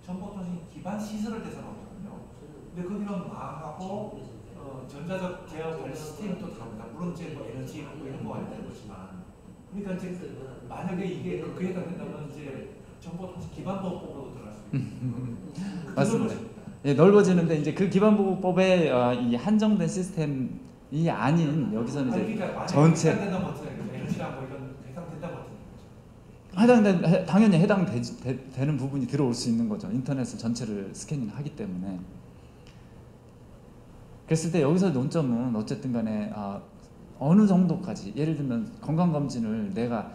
정보통신 기반 시설을 대상하거든요. 근데 거기는 망하고 전자적 제어 관리 시스템도 다릅니다. 물론 이제 뭐 에너지 뭐 이런 거 아니면 되는 거지만, 그러니까 이제 만약에 이게 그에 해당된다면 이제 정보통신 기반보호법으로 들어갈 수 있는 맞습니다. 예, 넓어지는데 이제 그 기반보호법에 이 한정된 시스템이 아닌 여기서는 이제 그러니까 전체 해당된다면 어떻게 해요? 에너지랑 뭐 이런 해당된다면 어떻게 해요? 당연히 해당되는 부분이 들어올 수 있는 거죠. 인터넷을 전체를 스캐닝하기 때문에. 그랬을 때 여기서 논점은 어쨌든 간에 어느 정도까지, 예를 들면 건강검진을 내가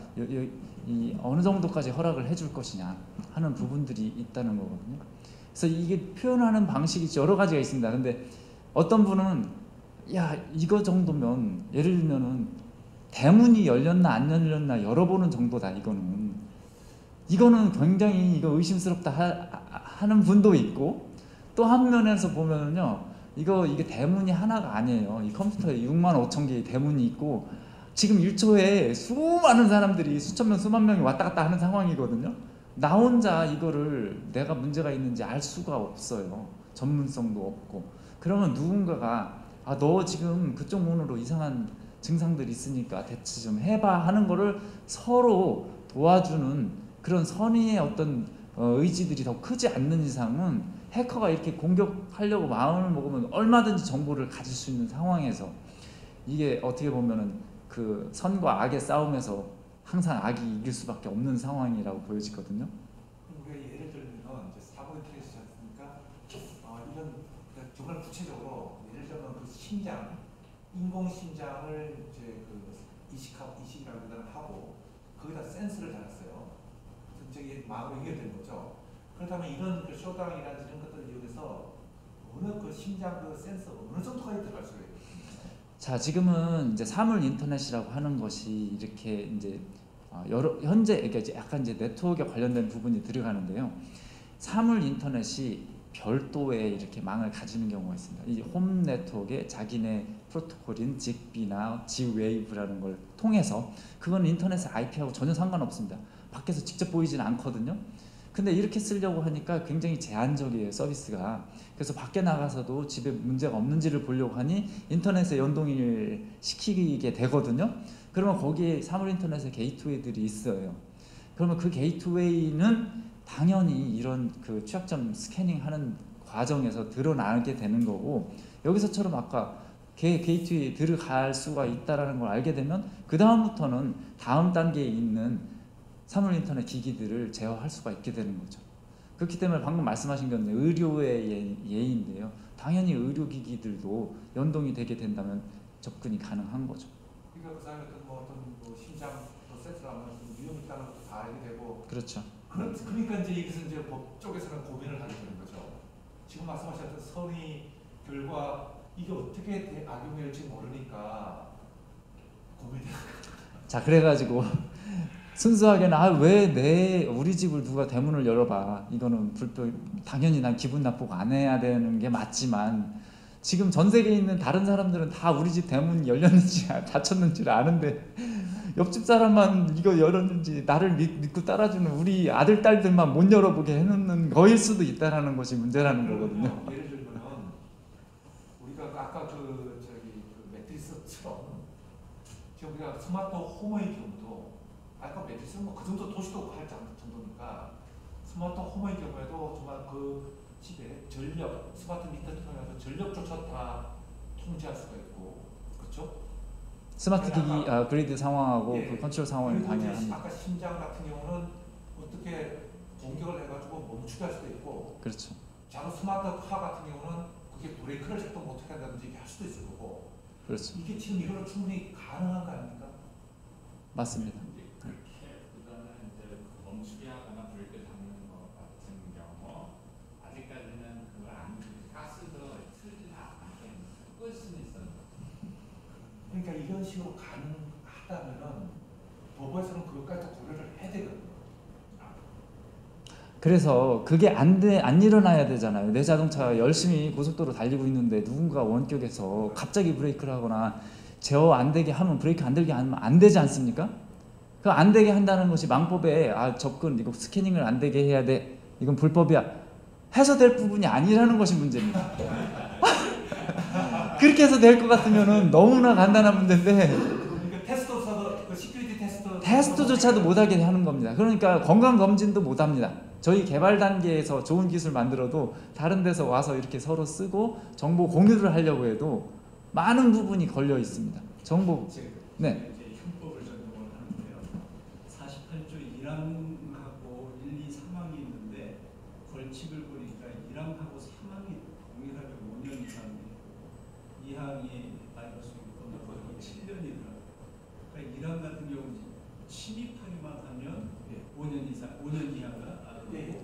이 어느 정도까지 허락을 해줄 것이냐 하는 부분들이 있다는 거거든요. 그래서 이게 표현하는 방식이 여러 가지가 있습니다. 근데 어떤 분은 야 이거 정도면 예를 들면은 대문이 열렸나 안 열렸나 열어보는 정도다. 이거는 굉장히 이거 의심스럽다 하는 분도 있고, 또 한 면에서 보면은요 이게 대문이 하나가 아니에요. 이 컴퓨터에 65,000개의 대문이 있고 지금 1초에 수많은 사람들이 수천 명 수만 명이 왔다 갔다 하는 상황이거든요. 나 혼자 이거를 내가 문제가 있는지 알 수가 없어요. 전문성도 없고. 그러면 누군가가 너 지금 그쪽 문으로 이상한 증상들이 있으니까 대체 좀 해봐 하는 거를 서로 도와주는 그런 선의의 어떤 의지들이 더 크지 않는 이상은 해커가 이렇게 공격하려고 마음을 먹으면 얼마든지 정보를 가질 수 있는 상황에서 이게 어떻게 보면은 그 선과 악의 싸움에서 항상 악이 이길 수밖에 없는 상황이라고 보여지거든요. 우리가 예를 들면 이제 사고 인터넷이지 않습니까? 이런 정말 구체적으로 예를 들면 그 심장, 인공 심장을 이제 그 이식이라고 하고 거기다 센서를 달았어요. 저기 마음으로 연결된 거죠. 그렇다면 이런 그 쇼다운이라든지 이런 것들을 이용해서 어느 그 심장 그 센서 어느 정도까지 들어갈 수가 있어요? 자, 지금은 이제 사물 인터넷이라고 하는 것이 이렇게 이제 현재 이게 약간 이제 네트워크에 관련된 부분이 들어가는데요. 사물 인터넷이 별도의 이렇게 망을 가지는 경우가 있습니다. 이 홈 네트워크에 자기네 프로토콜인 직비나 지웨이브라는 걸 통해서, 그건 인터넷의 IP하고 전혀 상관없습니다. 밖에서 직접 보이지는 않거든요. 근데 이렇게 쓰려고 하니까 굉장히 제한적이에요, 서비스가. 그래서 밖에 나가서도 집에 문제가 없는지를 보려고 하니 인터넷에 연동을 시키게 되거든요. 그러면 거기에 사물 인터넷의 게이트웨이들이 있어요. 그러면 그 게이트웨이는 당연히 이런 그 취약점 스캐닝하는 과정에서 드러나게 되는 거고, 여기서처럼 아까 게이트웨이에 들어갈 수가 있다는 걸 알게 되면 그 다음부터는 다음 단계에 있는 사물 인터넷 기기들을 제어할 수가 있게 되는 거죠. 그렇기 때문에 방금 말씀하신 건 의료의 예인데요. 당연히 의료기기들도 연동이 되게 된다면 접근이 가능한 거죠. 그러니까 그 사람이 어떤 심장 센서라면 위험 있다는 것도 다 알게 되고. 그렇죠. 그러니까 이제 이것은 이제 법 쪽에서는 고민을 하게 되는 거죠. 지금 말씀하셨던 선의 결과 이게 어떻게 악용될지 모르니까 고민이. 자, 그래가지고 순수하게는 왜 우리 집을 누가 대문을 열어봐, 이거는 당연히 난 기분 나쁘고 안 해야 되는 게 맞지만, 지금 전 세계에 있는 다른 사람들은 다 우리 집 대문이 열렸는지 닫혔는지를 아는데 옆집 사람만 이거 열었는지 나를 믿고 따라주는 우리 아들 딸들만 못 열어보게 해놓는 거일 수도 있다라는 것이 문제라는 거거든요. 예를 들면 우리가 아까 그 매트리스처럼 지금 우리가 스마트 홈의 경우도 아까 매트리스는 뭐 그 정도 도시도 할 정도니까 스마트 홈의 경우에도 정말 그 집에 전력 스마트 미터를 통해서 전력조차 다 통제할 수가 있고, 그렇죠? 스마트 기기 그리드 상황하고 예, 그 컨트롤 상황을 방해하는. 아까 심장 같은 경우는 어떻게 공격을 해가지고 멈추게 할 수도 있고 그렇죠. 작은 스마트 카 같은 경우는 그게 브레이크를 작동 못하게 한다든지 할 수도 있을 거고 그렇죠. 이게 지금 이거는 충분히 가능한 거 아닙니까? 맞습니다. 이제 그렇게보다는 이제 멈추게 하거나 브레이크 잡는 것 같은 경우 아직까지는 그걸 안 가스도 틀지 않게 끌 수는 있어요. 그러니까 이런 식으로 가능하다면은 법에서는 그것까지 다 고려를 해야 되거든요. 그래서 그게 안 일어나야 되잖아요. 내 자동차가 열심히 고속도로 달리고 있는데 누군가 원격에서 갑자기 브레이크를 하거나 제어 안 되게 하면 브레이크 안 들게 하면 안 되지 않습니까? 그 안 되게 한다는 것이 망법에 접근 이거 스캐닝을 안 되게 해야 돼. 이건 불법이야. 해서 될 부분이 아니라는 것이 문제입니다. 그렇게 해서 될 것 같으면은 너무나 간단한 문제인데 그러니까 테스트조차도 그 시큐리티 테스트조차도 못하게 하는 겁니다. 그러니까 건강검진도 못합니다. 저희 개발 단계에서 좋은 기술 만들어도 다른 데서 와서 이렇게 서로 쓰고 정보 공유를 하려고 해도 많은 부분이 걸려 있습니다. 정보. 네. 이제 형법을 전공을 하는데요. 48조 1항하고 1, 2, 3항이 있는데 벌칙을 보니까 1항하고 3항이 동일하게 5년 이상이고 2항이 마이너스 6건 7년이더라고요. 그러니까 1항 같은 경우는 침입하기만 하면 5년 이상, 5년 이하가 네.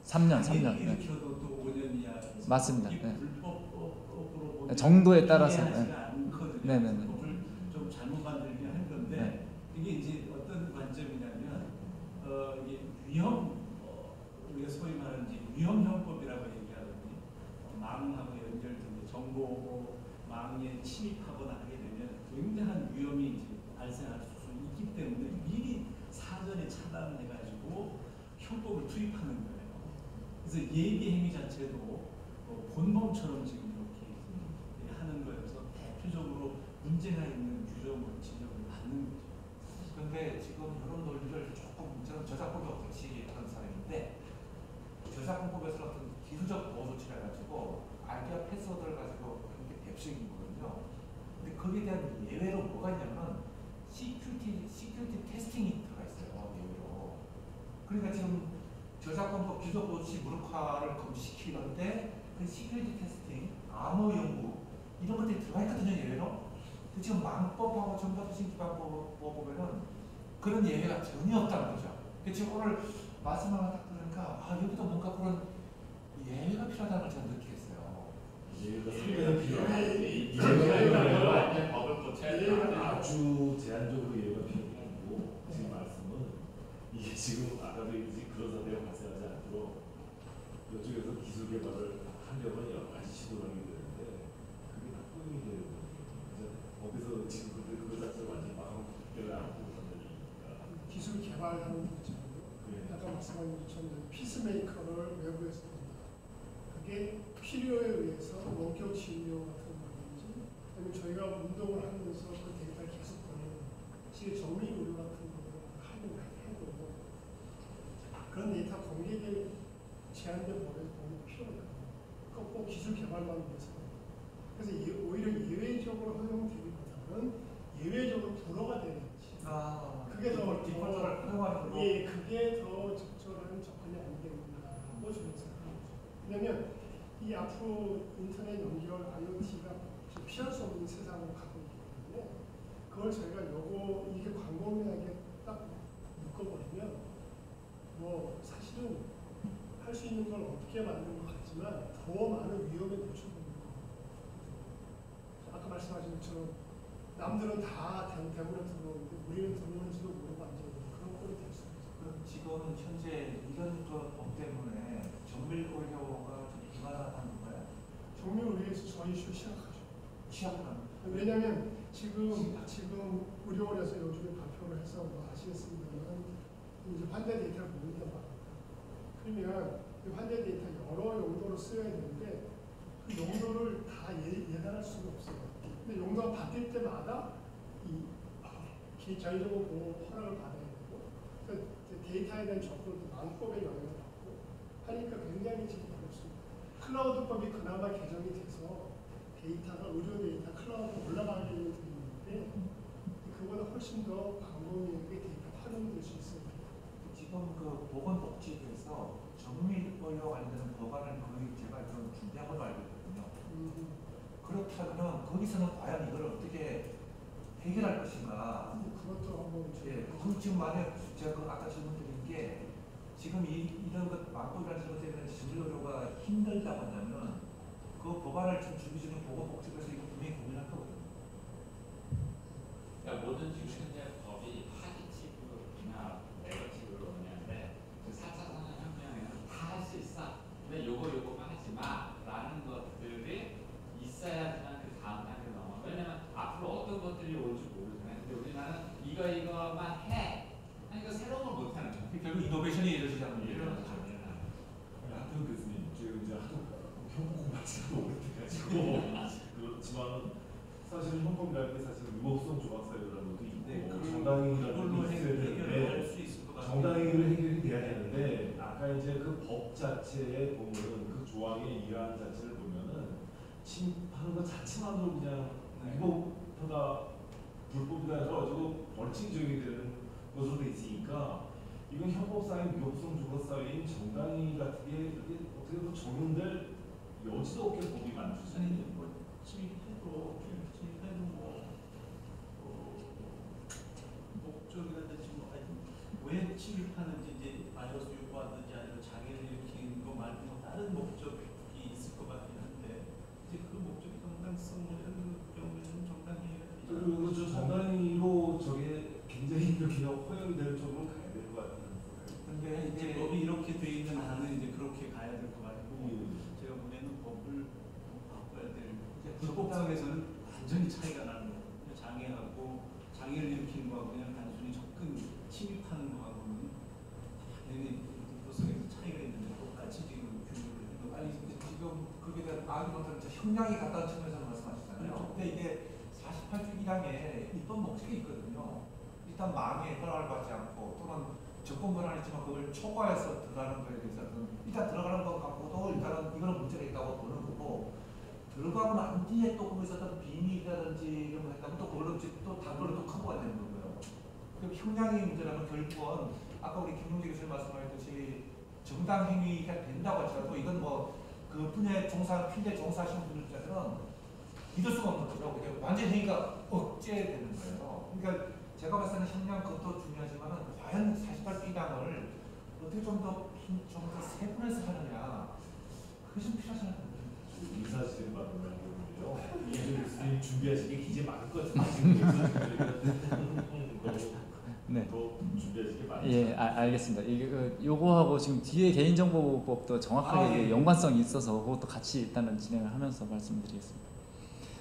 3년. 네. 일으켜도 또 5년 이하. 맞습니다. 이게 네. 불법으로 보면 정도에 따라서. 이해하지가 않거든요. 네네네. 법을 좀 잘못 만들긴 한 건데 네. 이게 이제 어떤 관점이냐면 이게 위험 우리가 소위 말하는 이제 위험형법이라고 얘기하거든요. 망하고 연결된 정보 망에 침입하거나 하게 되면 굉장한 위험이 이제 발생할 수 있기 때문에 미리 사전에 차단을 해가지고 형법을 투입하는 거예요. 그래서 예비 행위 자체도 본범처럼 지금 이렇게 하는 거여서 대표적으로 문제가 있는 규정을 지적을 받는 거죠. 근데 지금 이런 논리를 조금 저는 저작권법 같이 하는 사람인데 저작권법에서 어떤 기술적 보호 조치를 해가지고 아이디어 패스워드를 가지고 그렇게 앱싱인 거거든요. 근데 거기에 대한 예외로 뭐가 있냐면 시큐리티 테스팅이 들어가 있어요. 예외로. 그러니까 지금 저작권법 기술 보호 조치 무력화를 금지시키는데 그 시큐리티 테스팅, 암호 연구 이런 것들이 들어가 있거든요. 예외로. 근데 지금 망법하고 정보통신기반법 보면은 그런 예외가 전혀 없다는 거죠. 지금 오늘 말씀을 딱 들으니까 여기도 뭔가 그런 예외가 필요하다는 걸 저는 느끼겠어요. 예외가 상당히 완전 법을 고쳐야 되는데 아주 제한적으로 예외가 필요하고 지금 말씀은 이게 지금 아까도 얘기했듯이 그런 사태가 발생하지 않도록 이쪽에서 기술 개발을 하려면 여러 가지 시도를 하게 되는데 그게 다 포용이 되는 거죠. 그래서 거기서 지금 그거 자체를 완전히 막아놓기를 않고 있다는 얘기니까. 기술 개발하는 거죠. 아까 말씀하신 것처럼 피스메이커를 외부에서 본다. 그게 필요에 의해서 원격 진료 같은 거든지 아니면 저희가 운동을 하면서 그 데이터를 계속 보내는 실 정밀 의료 같은 거를 해도 그런 데이터 공개될 제한된 법에서 보는 필요가 없고 꼭 기술 개발만 위해서. 그래서 오히려 예외적으로 허용되기보다는 예외적으로 불허가 되는 그게 더 디폴트를 허용하는 걸로. 예, 그게 더 적절한 접근이 아니겠는가 하고 저는 생각합니다. 왜냐하면 이 앞으로 인터넷 연결 IoT가 피할 수 없는 세상으로 가고 있기 때문에 그걸 저희가 이게 광범위하게 딱 묶어버리면 뭐 사실은 할 수 있는 걸 어떻게 만든 것 같지만 더 많은 위험에 노출되는 거예요. 아까 말씀하신 것처럼 남들은 다 대문에 들어오는데 우리는 들어오는지도 모르고 앉아있는 그런 꼴이 될 수 있어요. 그럼 지금은 현재 이런 법 때문에 정밀 의료가 좀 불가능한 건가요? 정밀 의료에서 저희 이슈 시작하죠. 시작하는. 왜냐하면 지금 의료원에서 요즘에 발표를 해서 뭐 아시겠습니다만 이제 환자 데이터를 모은단 말입니다. 그러면 이 환자 데이터 여러 용도로 쓰여야 되는데 그 용도를 다 예단할 수는 없어요. 근데 용도가 바뀔 때마다 저희적으로 보호 허락을 받아야 되고 그러니까 데이터에 대한 접근도 망법의 영향을 받고 하니까 굉장히 지금 어렵습니다. 클라우드법이 그나마 개정이 돼서 데이터가 의료 데이터 클라우드에 올라가게 되는 게 있는데 그보다 훨씬 더 광범위하게 데이터 활용될 수 있어요. 지금 그 보건복지부에서 정밀의료 관련된 법안을 거의 제가 좀 준비한 걸로 알고 있거든요. 그렇다면 거기서는 과연 이걸 어떻게 해결할 것인가? 그것도 한번 예, 그럼 지금 만약 제가 그 아까 질문 드린 게 지금 이런 것 망법이라는 것 때문에 정밀의료가 힘들다고 한다면 그 법안을 지금 준비 중인 보건복지부에서 이거 분명히 고민할 거거든요. 그러니까 뭐든지 현재 법이 파지티브나 네거티브로 오냐는데 그 4차 산업혁명에는 다 할 수 있어. 근데 요거만 하지 마라는 것들이 있어야지만 그 다음 단계로 넘어가. 왜냐면 앞으로 어떤 것들이 올지 모르잖아요. 근데 우리나라는 이거만 해. 아니 이거 새로운 걸 못 하는 거야. 결국 이노베이션이 이루어지지 않는 이런 거죠. 거죠. 한태훈 교수님 지금 이제 하도 현법 공부하시고 오래돼가지고 그렇지만 사실 현법이라는 게 사실 위법성 조각사유라는 것도 있고 네, 정당행위라는 그걸로 것도 있어야 해결을 되는데 할 수 있을 것 같아요. 정당행위로 해결이 돼야 되는데 아까 이제 그 법 자체에 보면은 그 조항의 일환 자체를 보면은 침하는 것 자체만으로 그냥 위법하다 불법이다 해가지고 벌칙 적용이 되는 것으로 돼 있으니까 이건 현법상의 위법성 조각사유인 정당행위 같은 게 이게 어떻게 보면 적용될 여지도 없게 법이 만들어지죠. 아니 뭐 침입해도 뭐 목적이라든지 뭐 하여튼 왜 침입하는지 이제 바이러스 유포하든지 아니면 장애를 일으키는 거 말고 뭐 다른 목적이 있을 것 같긴 한데 이제 그 목적이 정당성 뭐 이런 경우에는 정당행위가 되죠. 그렇죠. 정당행위로 저게 굉장히 이렇게 허용이 될 쪽으로 가야 될 것 같아요. 근데 이제 이제 법이 이렇게 돼 있는 한은 이제 그렇게 가야 될 것 같고 제가 보기에는 법을 바꿔야 될 불법성에서는 완전히 차이가 나는 거예요. 장애하고 장애를 일으키는 거하고 그냥 단순히 접근 침입하는 거하고는 당연히 불법성에서 차이가 있는데 똑같이 지금 규율을 해도 아니 지금 그게 대한 아기먼트는 형량이 같다는 측면에서 말씀하셨잖아요. 근데 이게 48조 1항에 입법 목적이 있거든요. 일단 망에 허락을 받지 않고 또는 접근 권한이 있지만 그걸 초과해서 들어가는 거에 대해서는 일단 들어가는 것 갖고도 일단은 이거는 문제가 있다고 보는 거고 들어가고 난 뒤에 또 거기서 어떤 비밀이라든지 이런 거 했다면 또 그걸로 또 단거로 또 커버가 되는 거고요. 그럼 형량의 문제라면 결국은 아까 우리 김용재 교수님 말씀하셨듯이 정당 행위가 된다고 하더라도 이건 뭐 그 분야에 필대 종사하시는 분들 입장에서는 믿을 수가 없는 거죠. 그게 완전 행위가 억제되는 거예요. 그러니까 제가 봤을 때는 형량 그것도 중요하지만은 과연 48B당을 어떻게 좀 더 세분해서 하느냐 그게 좀 필요하지 않나요? 이사실을 받는 거고요. 이준일 교수님 준비하신 게 굉장히 많을 것 같은데 네. 더 준비하신 게 많아요. 예, 알겠습니다. 요거하고 지금 뒤에 개인정보법도 정확하게 연관성이 있어서 그것도 같이 일단은 진행을 하면서 말씀드리겠습니다.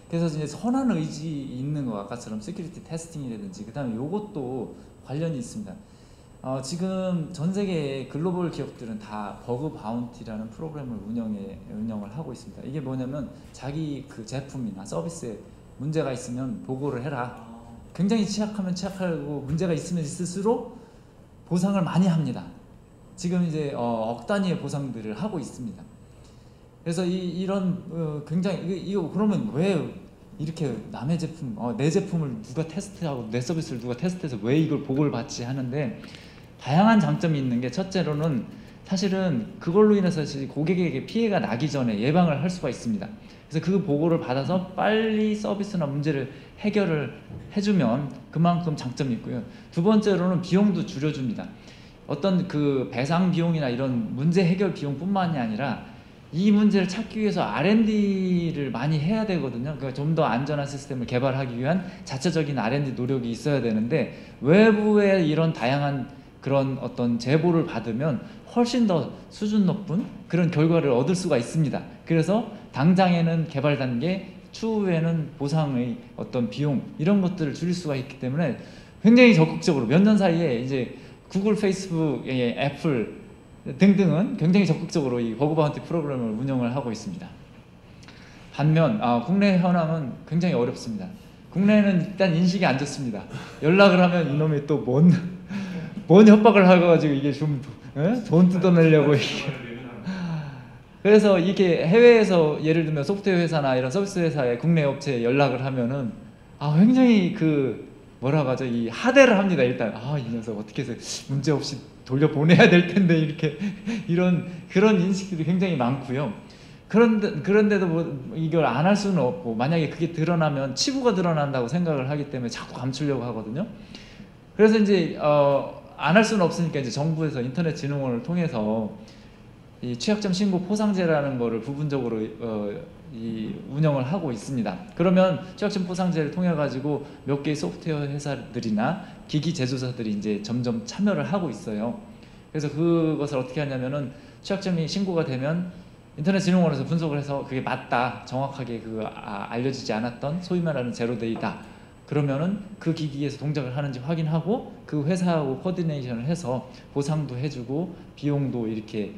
그래서 이제 선한 의지 있는 거 아까처럼 시큐리티 테스팅이라든지 그다음에 요것도 관련이 있습니다. 지금 전 세계의 글로벌 기업들은 다 버그 바운티라는 프로그램을 운영을 하고 있습니다. 이게 뭐냐면 자기 그 제품이나 서비스에 문제가 있으면 보고를 해라. 굉장히 취약하면 취약하고 문제가 있으면 있을수록 보상을 많이 합니다. 지금 이제 억 단위의 보상들을 하고 있습니다. 그래서 이런 굉장히 이거 그러면 왜 이렇게 남의 제품, 내 제품을 누가 테스트하고 내 서비스를 누가 테스트해서 왜 이걸 보고를 받지 하는데 다양한 장점이 있는 게 첫째로는 사실은 그걸로 인해서 고객에게 피해가 나기 전에 예방을 할 수가 있습니다. 그래서 그 보고를 받아서 빨리 서비스나 문제를 해결을 해주면 그만큼 장점이 있고요. 두 번째로는 비용도 줄여줍니다. 어떤 그 배상 비용이나 이런 문제 해결 비용뿐만이 아니라 이 문제를 찾기 위해서 R&D를 많이 해야 되거든요. 그러니까 좀 더 안전한 시스템을 개발하기 위한 자체적인 R&D 노력이 있어야 되는데 외부의 이런 다양한 그런 어떤 제보를 받으면 훨씬 더 수준 높은 그런 결과를 얻을 수가 있습니다. 그래서 당장에는 개발 단계, 추후에는 보상의 어떤 비용 이런 것들을 줄일 수가 있기 때문에 굉장히 적극적으로 몇 년 사이에 이제 구글, 페이스북, 애플 등등은 굉장히 적극적으로 이 버그 바운티 프로그램을 운영을 하고 있습니다. 반면 국내 현황은 굉장히 어렵습니다. 국내는 일단 인식이 안 좋습니다. 연락을 하면 이놈이 또 뭔 협박을 해가지고 이게 좀 돈 뜯어내려고 그래서 이게 해외에서 예를 들면 소프트웨어 회사나 이런 서비스 회사에 국내 업체에 연락을 하면은 굉장히 그 뭐라고 하죠? 이 하대를 합니다. 일단 이 녀석 어떻게 해서 문제 없이 돌려보내야 될 텐데 이렇게 그런 인식들이 굉장히 많고요. 그런데도 뭐 이걸 안 할 수는 없고, 만약에 그게 드러나면 치부가 드러난다고 생각을 하기 때문에 자꾸 감추려고 하거든요. 그래서 이제 안 할 수는 없으니까 이제 정부에서 인터넷진흥원을 통해서 이 취약점 신고 포상제라는 거를 부분적으로 이 운영을 하고 있습니다. 그러면 취약점 포상제를 통해 가지고 몇 개의 소프트웨어 회사들이나 기기 제조사들이 이제 점점 참여를 하고 있어요. 그래서 그것을 어떻게 하냐면은 취약점이 신고가 되면 인터넷진흥원에서 분석을 해서 그게 맞다, 정확하게 알려지지 않았던 소위 말하는 제로데이다, 그러면은 그 기기에서 동작을 하는지 확인하고 그 회사하고 코디네이션을 해서 보상도 해주고 비용도 이렇게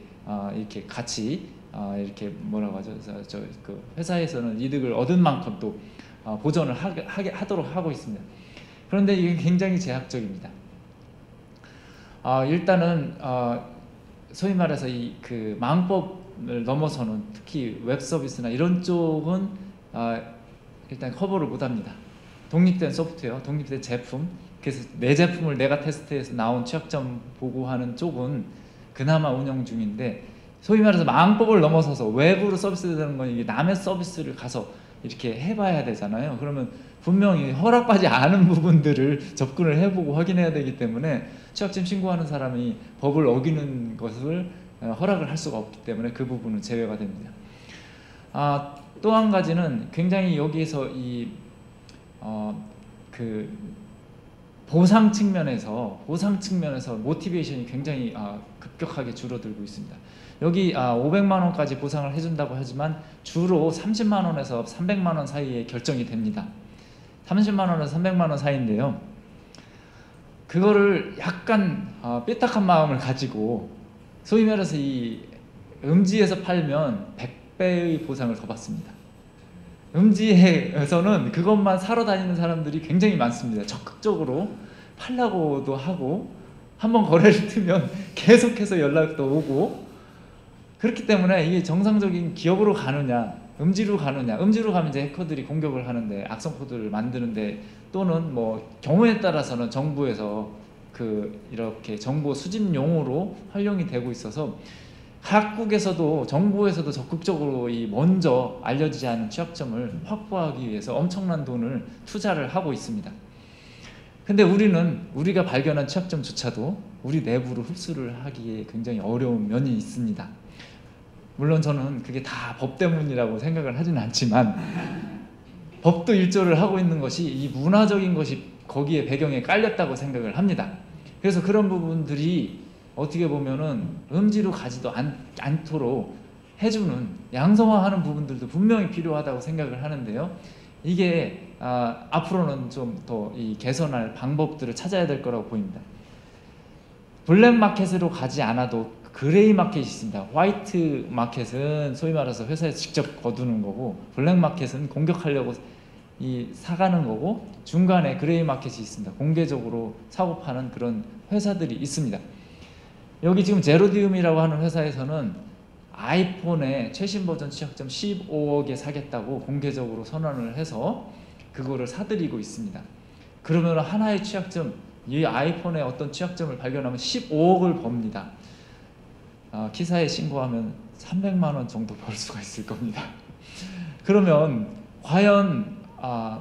같이 이렇게 뭐라고 하죠? 그 회사에서는 이득을 얻은 만큼 또 보전을 하도록 하고 있습니다. 그런데 이게 굉장히 제약적입니다. 일단은 소위 말해서 그 망법을 넘어서는 특히 웹 서비스나 이런 쪽은 일단 커버를 못합니다. 독립된 소프트웨어, 독립된 제품, 그래서 내 제품을 내가 테스트해서 나온 취약점 보고하는 쪽은 그나마 운영 중인데, 소위 말해서 망법을 넘어서서 외부로 서비스되는 건 이게 남의 서비스를 가서 이렇게 해봐야 되잖아요. 그러면 분명히 허락받지 않은 부분들을 접근을 해보고 확인해야 되기 때문에 취약점 신고하는 사람이 법을 어기는 것을 허락을 할 수가 없기 때문에 그 부분은 제외가 됩니다. 또 한 가지는 굉장히 여기에서 그 보상 측면에서 모티베이션이 굉장히 급격하게 줄어들고 있습니다. 여기 500만 원까지 보상을 해준다고 하지만 주로 30만 원에서 300만 원 사이에 결정이 됩니다. 30만 원에서 300만 원 사이인데요. 그거를 약간 삐딱한 마음을 가지고 소위 말해서 이 음지에서 팔면 100배의 보상을 더 받습니다. 음지에서는 그것만 사러 다니는 사람들이 굉장히 많습니다. 적극적으로 팔려고도 하고, 한번 거래를 뜨면 계속해서 연락도 오고, 그렇기 때문에 이게 정상적인 기업으로 가느냐, 음지로 가느냐, 음지로 가면 이제 해커들이 공격을 하는데, 악성 코드를 만드는데, 또는 뭐 경우에 따라서는 정부에서 이렇게 정보 수집용으로 활용이 되고 있어서 각국에서도 정부에서도 적극적으로 먼저 알려지지 않은 취약점을 확보하기 위해서 엄청난 돈을 투자를 하고 있습니다. 근데 우리가 발견한 취약점조차도 우리 내부로 흡수를 하기에 굉장히 어려운 면이 있습니다. 물론 저는 그게 다 법 때문이라고 생각을 하지는 않지만, 법도 일조를 하고 있는 것이 이 문화적인 것이 거기에 배경에 깔렸다고 생각을 합니다. 그래서 그런 부분들이 어떻게 보면은 음지로 가지도 않도록 해주는, 양성화하는 부분들도 분명히 필요하다고 생각을 하는데요. 이게 앞으로는 좀 더 개선할 방법들을 찾아야 될 거라고 보입니다. 블랙 마켓으로 가지 않아도 그레이 마켓이 있습니다. 화이트 마켓은 소위 말해서 회사에서 직접 거두는 거고, 블랙 마켓은 공격하려고 사가는 거고, 중간에 그레이 마켓이 있습니다. 공개적으로 사고 파는 그런 회사들이 있습니다. 여기 지금 제로디움이라고 하는 회사에서는 아이폰의 최신 버전 취약점 15억에 사겠다고 공개적으로 선언을 해서 그거를 사들이고 있습니다. 그러면 하나의 취약점, 이 아이폰의 어떤 취약점을 발견하면 15억을 법니다. 기사에 신고하면 300만 원 정도 벌 수가 있을 겁니다. 그러면 과연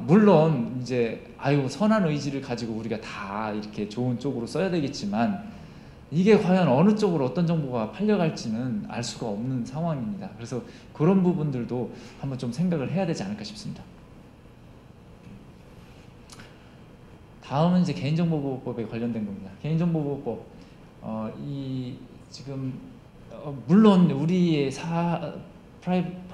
물론 이제 선한 의지를 가지고 우리가 다 이렇게 좋은 쪽으로 써야 되겠지만, 이게 과연 어느 쪽으로 어떤 정보가 팔려갈지는 알 수가 없는 상황입니다. 그래서 그런 부분들도 한번 좀 생각을 해야 되지 않을까 싶습니다. 다음은 이제 개인정보보호법에 관련된 겁니다. 개인정보보호법, 지금 물론 우리의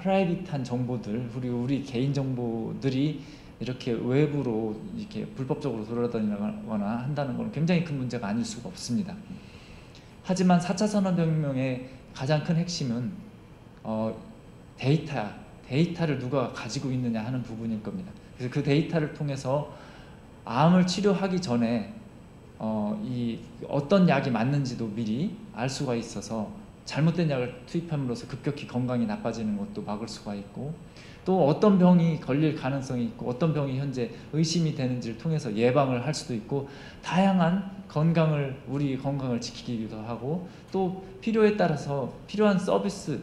프라이빗한 정보들, 우리 개인 정보들이 이렇게 외부로 이렇게 불법적으로 돌아다니거나 한다는 건 굉장히 큰 문제가 아닐 수가 없습니다. 하지만 4차 산업혁명의 가장 큰 핵심은 데이터를 누가 가지고 있느냐 하는 부분일 겁니다. 그래서 그 데이터를 통해서 암을 치료하기 전에 어떤 약이 맞는지도 미리 알 수가 있어서 잘못된 약을 투입함으로써 급격히 건강이 나빠지는 것도 막을 수가 있고, 또 어떤 병이 걸릴 가능성이 있고 어떤 병이 현재 의심이 되는지를 통해서 예방을 할 수도 있고, 다양한 우리 건강을 지키기도 하고, 또 필요에 따라서 필요한 서비스,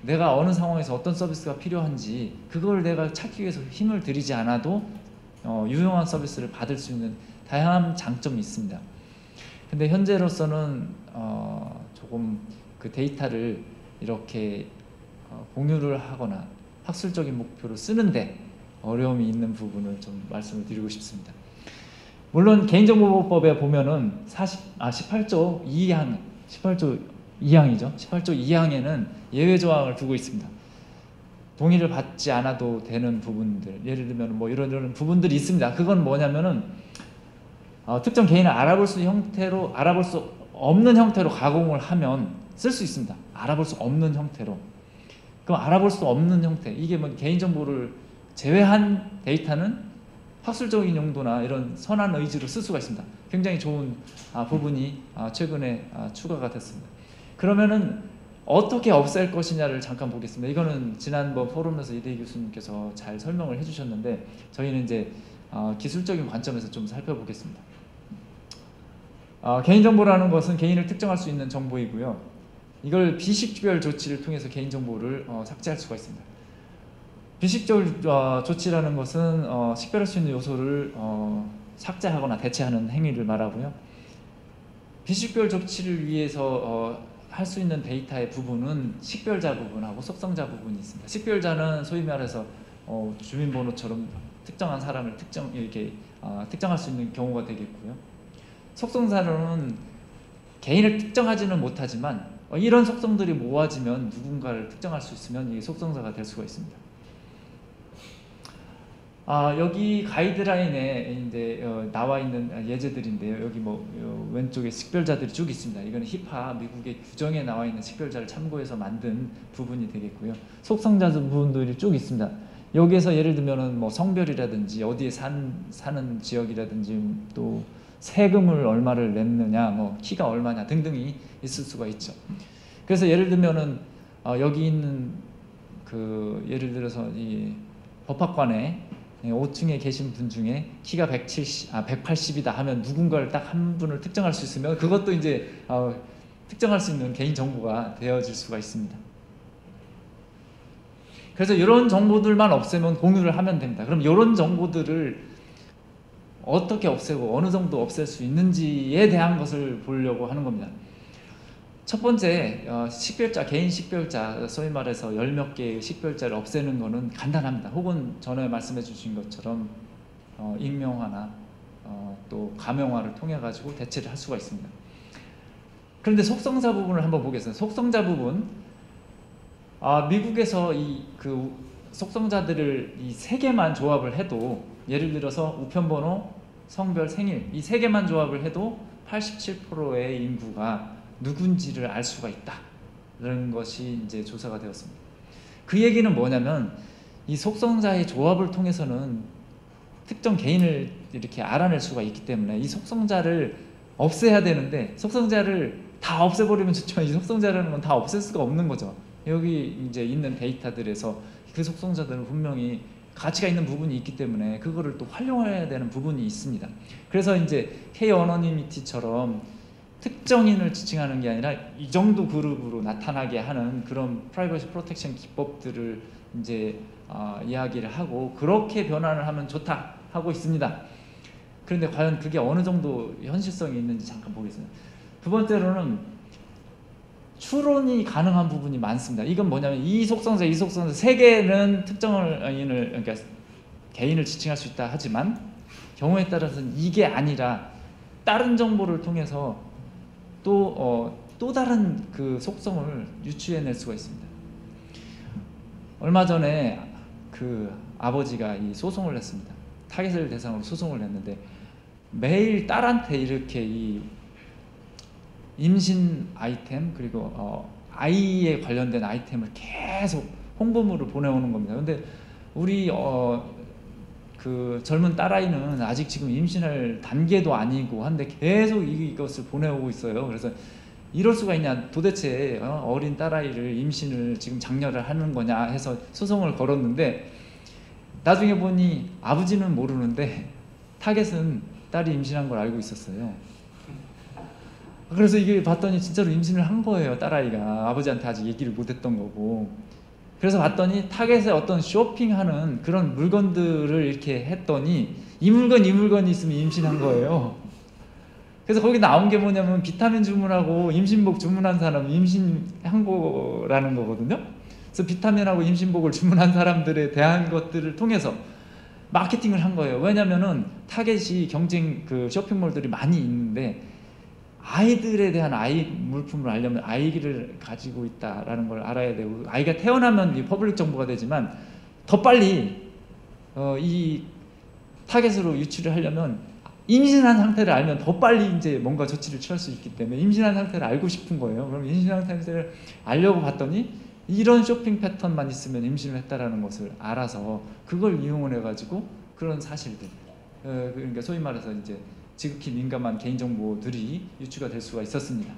내가 어느 상황에서 어떤 서비스가 필요한지 그걸 내가 찾기 위해서 힘을 들이지 않아도 유용한 서비스를 받을 수 있는 다양한 장점이 있습니다. 근데 현재로서는 조금 그 데이터를 이렇게 공유를 하거나 학술적인 목표로 쓰는데 어려움이 있는 부분을 좀 말씀을 드리고 싶습니다. 물론 개인정보보호법에 보면은 18조 2항이죠. 18조 2항에는 예외 조항을 두고 있습니다. 동의를 받지 않아도 되는 부분들, 예를 들면 뭐 이런 부분들이 있습니다. 그건 뭐냐면은 특정 개인을 알아볼 수 없는 형태로 가공을 하면 쓸 수 있습니다. 알아볼 수 없는 형태로. 그럼 알아볼 수 없는 형태, 이게 뭐 개인정보를 제외한 데이터는 학술적인 용도나 이런 선한 의지로 쓸 수가 있습니다. 굉장히 좋은 부분이 최근에 추가가 됐습니다. 그러면은 어떻게 없앨 것이냐를 잠깐 보겠습니다. 이거는 지난번 포럼에서 이대희 교수님께서 잘 설명을 해주셨는데, 저희는 이제 기술적인 관점에서 좀 살펴보겠습니다. 개인정보라는 것은 개인을 특정할 수 있는 정보이고요. 이걸 비식별 조치를 통해서 개인정보를 삭제할 수가 있습니다. 비식별 조치라는 것은 식별할 수 있는 요소를 삭제하거나 대체하는 행위를 말하고요. 비식별 조치를 위해서 할 수 있는 데이터의 부분은 식별자 부분하고 속성자 부분이 있습니다. 식별자는 소위 말해서 주민번호처럼 특정한 사람을 특정할 수 있는 경우가 되겠고요. 속성자로는 개인을 특정하지는 못하지만 이런 속성들이 모아지면 누군가를 특정할 수 있으면 이게 속성자가 될 수가 있습니다. 여기 가이드라인에 이제 나와 있는 예제들인데요. 여기 왼쪽에 식별자들이 쭉 있습니다. 이건 히파 미국의 규정에 나와 있는 식별자를 참고해서 만든 부분이 되겠고요. 속성자 부분들이 쭉 있습니다. 여기에서 예를 들면은 뭐 성별이라든지 어디에 사는 지역이라든지 또 세금을 얼마를 냈느냐, 뭐 키가 얼마냐 등등이 있을 수가 있죠. 그래서 예를 들면은 여기 있는 예를 들어서 이 법학관에 5층에 계신 분 중에 키가 180이다 하면 누군가를 딱 한 분을 특정할 수 있으면 그것도 이제 특정할 수 있는 개인 정보가 되어질 수가 있습니다. 그래서 이런 정보들만 없애면 공유를 하면 됩니다. 그럼 이런 정보들을 어떻게 없애고 어느 정도 없앨 수 있는지에 대한 것을 보려고 하는 겁니다. 첫 번째, 식별자, 개인 식별자, 소위 말해서 10몇 개의 식별자를 없애는 것은 간단합니다. 혹은 전에 말씀해 주신 것처럼 익명화나 또 가명화를 통해 가지고 대체를 할 수가 있습니다. 그런데 속성자 부분을 한번 보겠습니다. 속성자 부분, 미국에서 그 속성자들을 이 3개만 조합을 해도, 예를 들어서 우편번호, 성별, 생일 이 3개만 조합을 해도 87%의 인구가 누군지를 알 수가 있다는 것이 이제 조사가 되었습니다. 그 얘기는 뭐냐면 이 속성자의 조합을 통해서는 특정 개인을 이렇게 알아낼 수가 있기 때문에 이 속성자를 없애야 되는데, 속성자를 다 없애버리면 좋죠. 이 속성자라는 건 다 없앨 수가 없는 거죠. 여기 이제 있는 데이터들에서 그 속성자들은 분명히 가치가 있는 부분이 있기 때문에 그거를 또 활용해야 되는 부분이 있습니다. 그래서 이제 K-어너니미티처럼 특정인을 지칭하는 게 아니라 이 정도 그룹으로 나타나게 하는 그런 프라이버시 프로텍션 기법들을 이제 이야기를 하고, 그렇게 변환을 하면 좋다 하고 있습니다. 그런데 과연 그게 어느 정도 현실성이 있는지 잠깐 보겠습니다. 두 번째로는 추론이 가능한 부분이 많습니다. 이건 뭐냐면 이 속성자 3개는 특정인을, 그러니까 개인을 지칭할 수 있다 하지만 경우에 따라서는 이게 아니라 다른 정보를 통해서 또 다른 그 속성을 유추해낼 수가 있습니다. 얼마 전에 그 아버지가 이 소송을 냈습니다. 타겟을 대상으로 소송을 냈는데 매일 딸한테 이렇게 이 임신 아이템 그리고 아이에 관련된 아이템을 계속 홍보물을 보내오는 겁니다. 근데 우리 그 젊은 딸아이는 아직 지금 임신할 단계도 아니고 한데 계속 이것을 보내오고 있어요. 그래서 이럴 수가 있냐, 도대체 어린 딸아이를 임신을 지금 장려를 하는 거냐 해서 소송을 걸었는데, 나중에 보니 아버지는 모르는데 타겟은 딸이 임신한 걸 알고 있었어요. 그래서 이게 봤더니 진짜로 임신을 한 거예요. 딸아이가 아버지한테 아직 얘기를 못했던 거고. 그래서 봤더니 타겟에 어떤 쇼핑하는 그런 물건들을 이렇게 했더니 이 물건이 있으면 임신한 거예요. 그래서 거기 나온 게 뭐냐면 비타민 주문하고 임신복 주문한 사람은 임신한 거라는 거거든요. 그래서 비타민하고 임신복을 주문한 사람들에 대한 것들을 통해서 마케팅을 한 거예요. 왜냐면은 타겟이 경쟁 그 쇼핑몰들이 많이 있는데, 아이들에 대한 아이 물품을 알려면 아이를 가지고 있다라는 걸 알아야 되고, 아이가 태어나면 이 퍼블릭 정보가 되지만 더 빨리 이 타겟으로 유치를 하려면 임신한 상태를 알면 더 빨리 이제 뭔가 조치를 취할 수 있기 때문에 임신한 상태를 알고 싶은 거예요. 그럼 임신한 상태를 알려고 봤더니 이런 쇼핑 패턴만 있으면 임신을 했다라는 것을 알아서 그걸 이용을 해가지고 그런 사실들, 그러니까 소위 말해서 이제 지극히 민감한 개인정보들이 유추가 될 수가 있었습니다.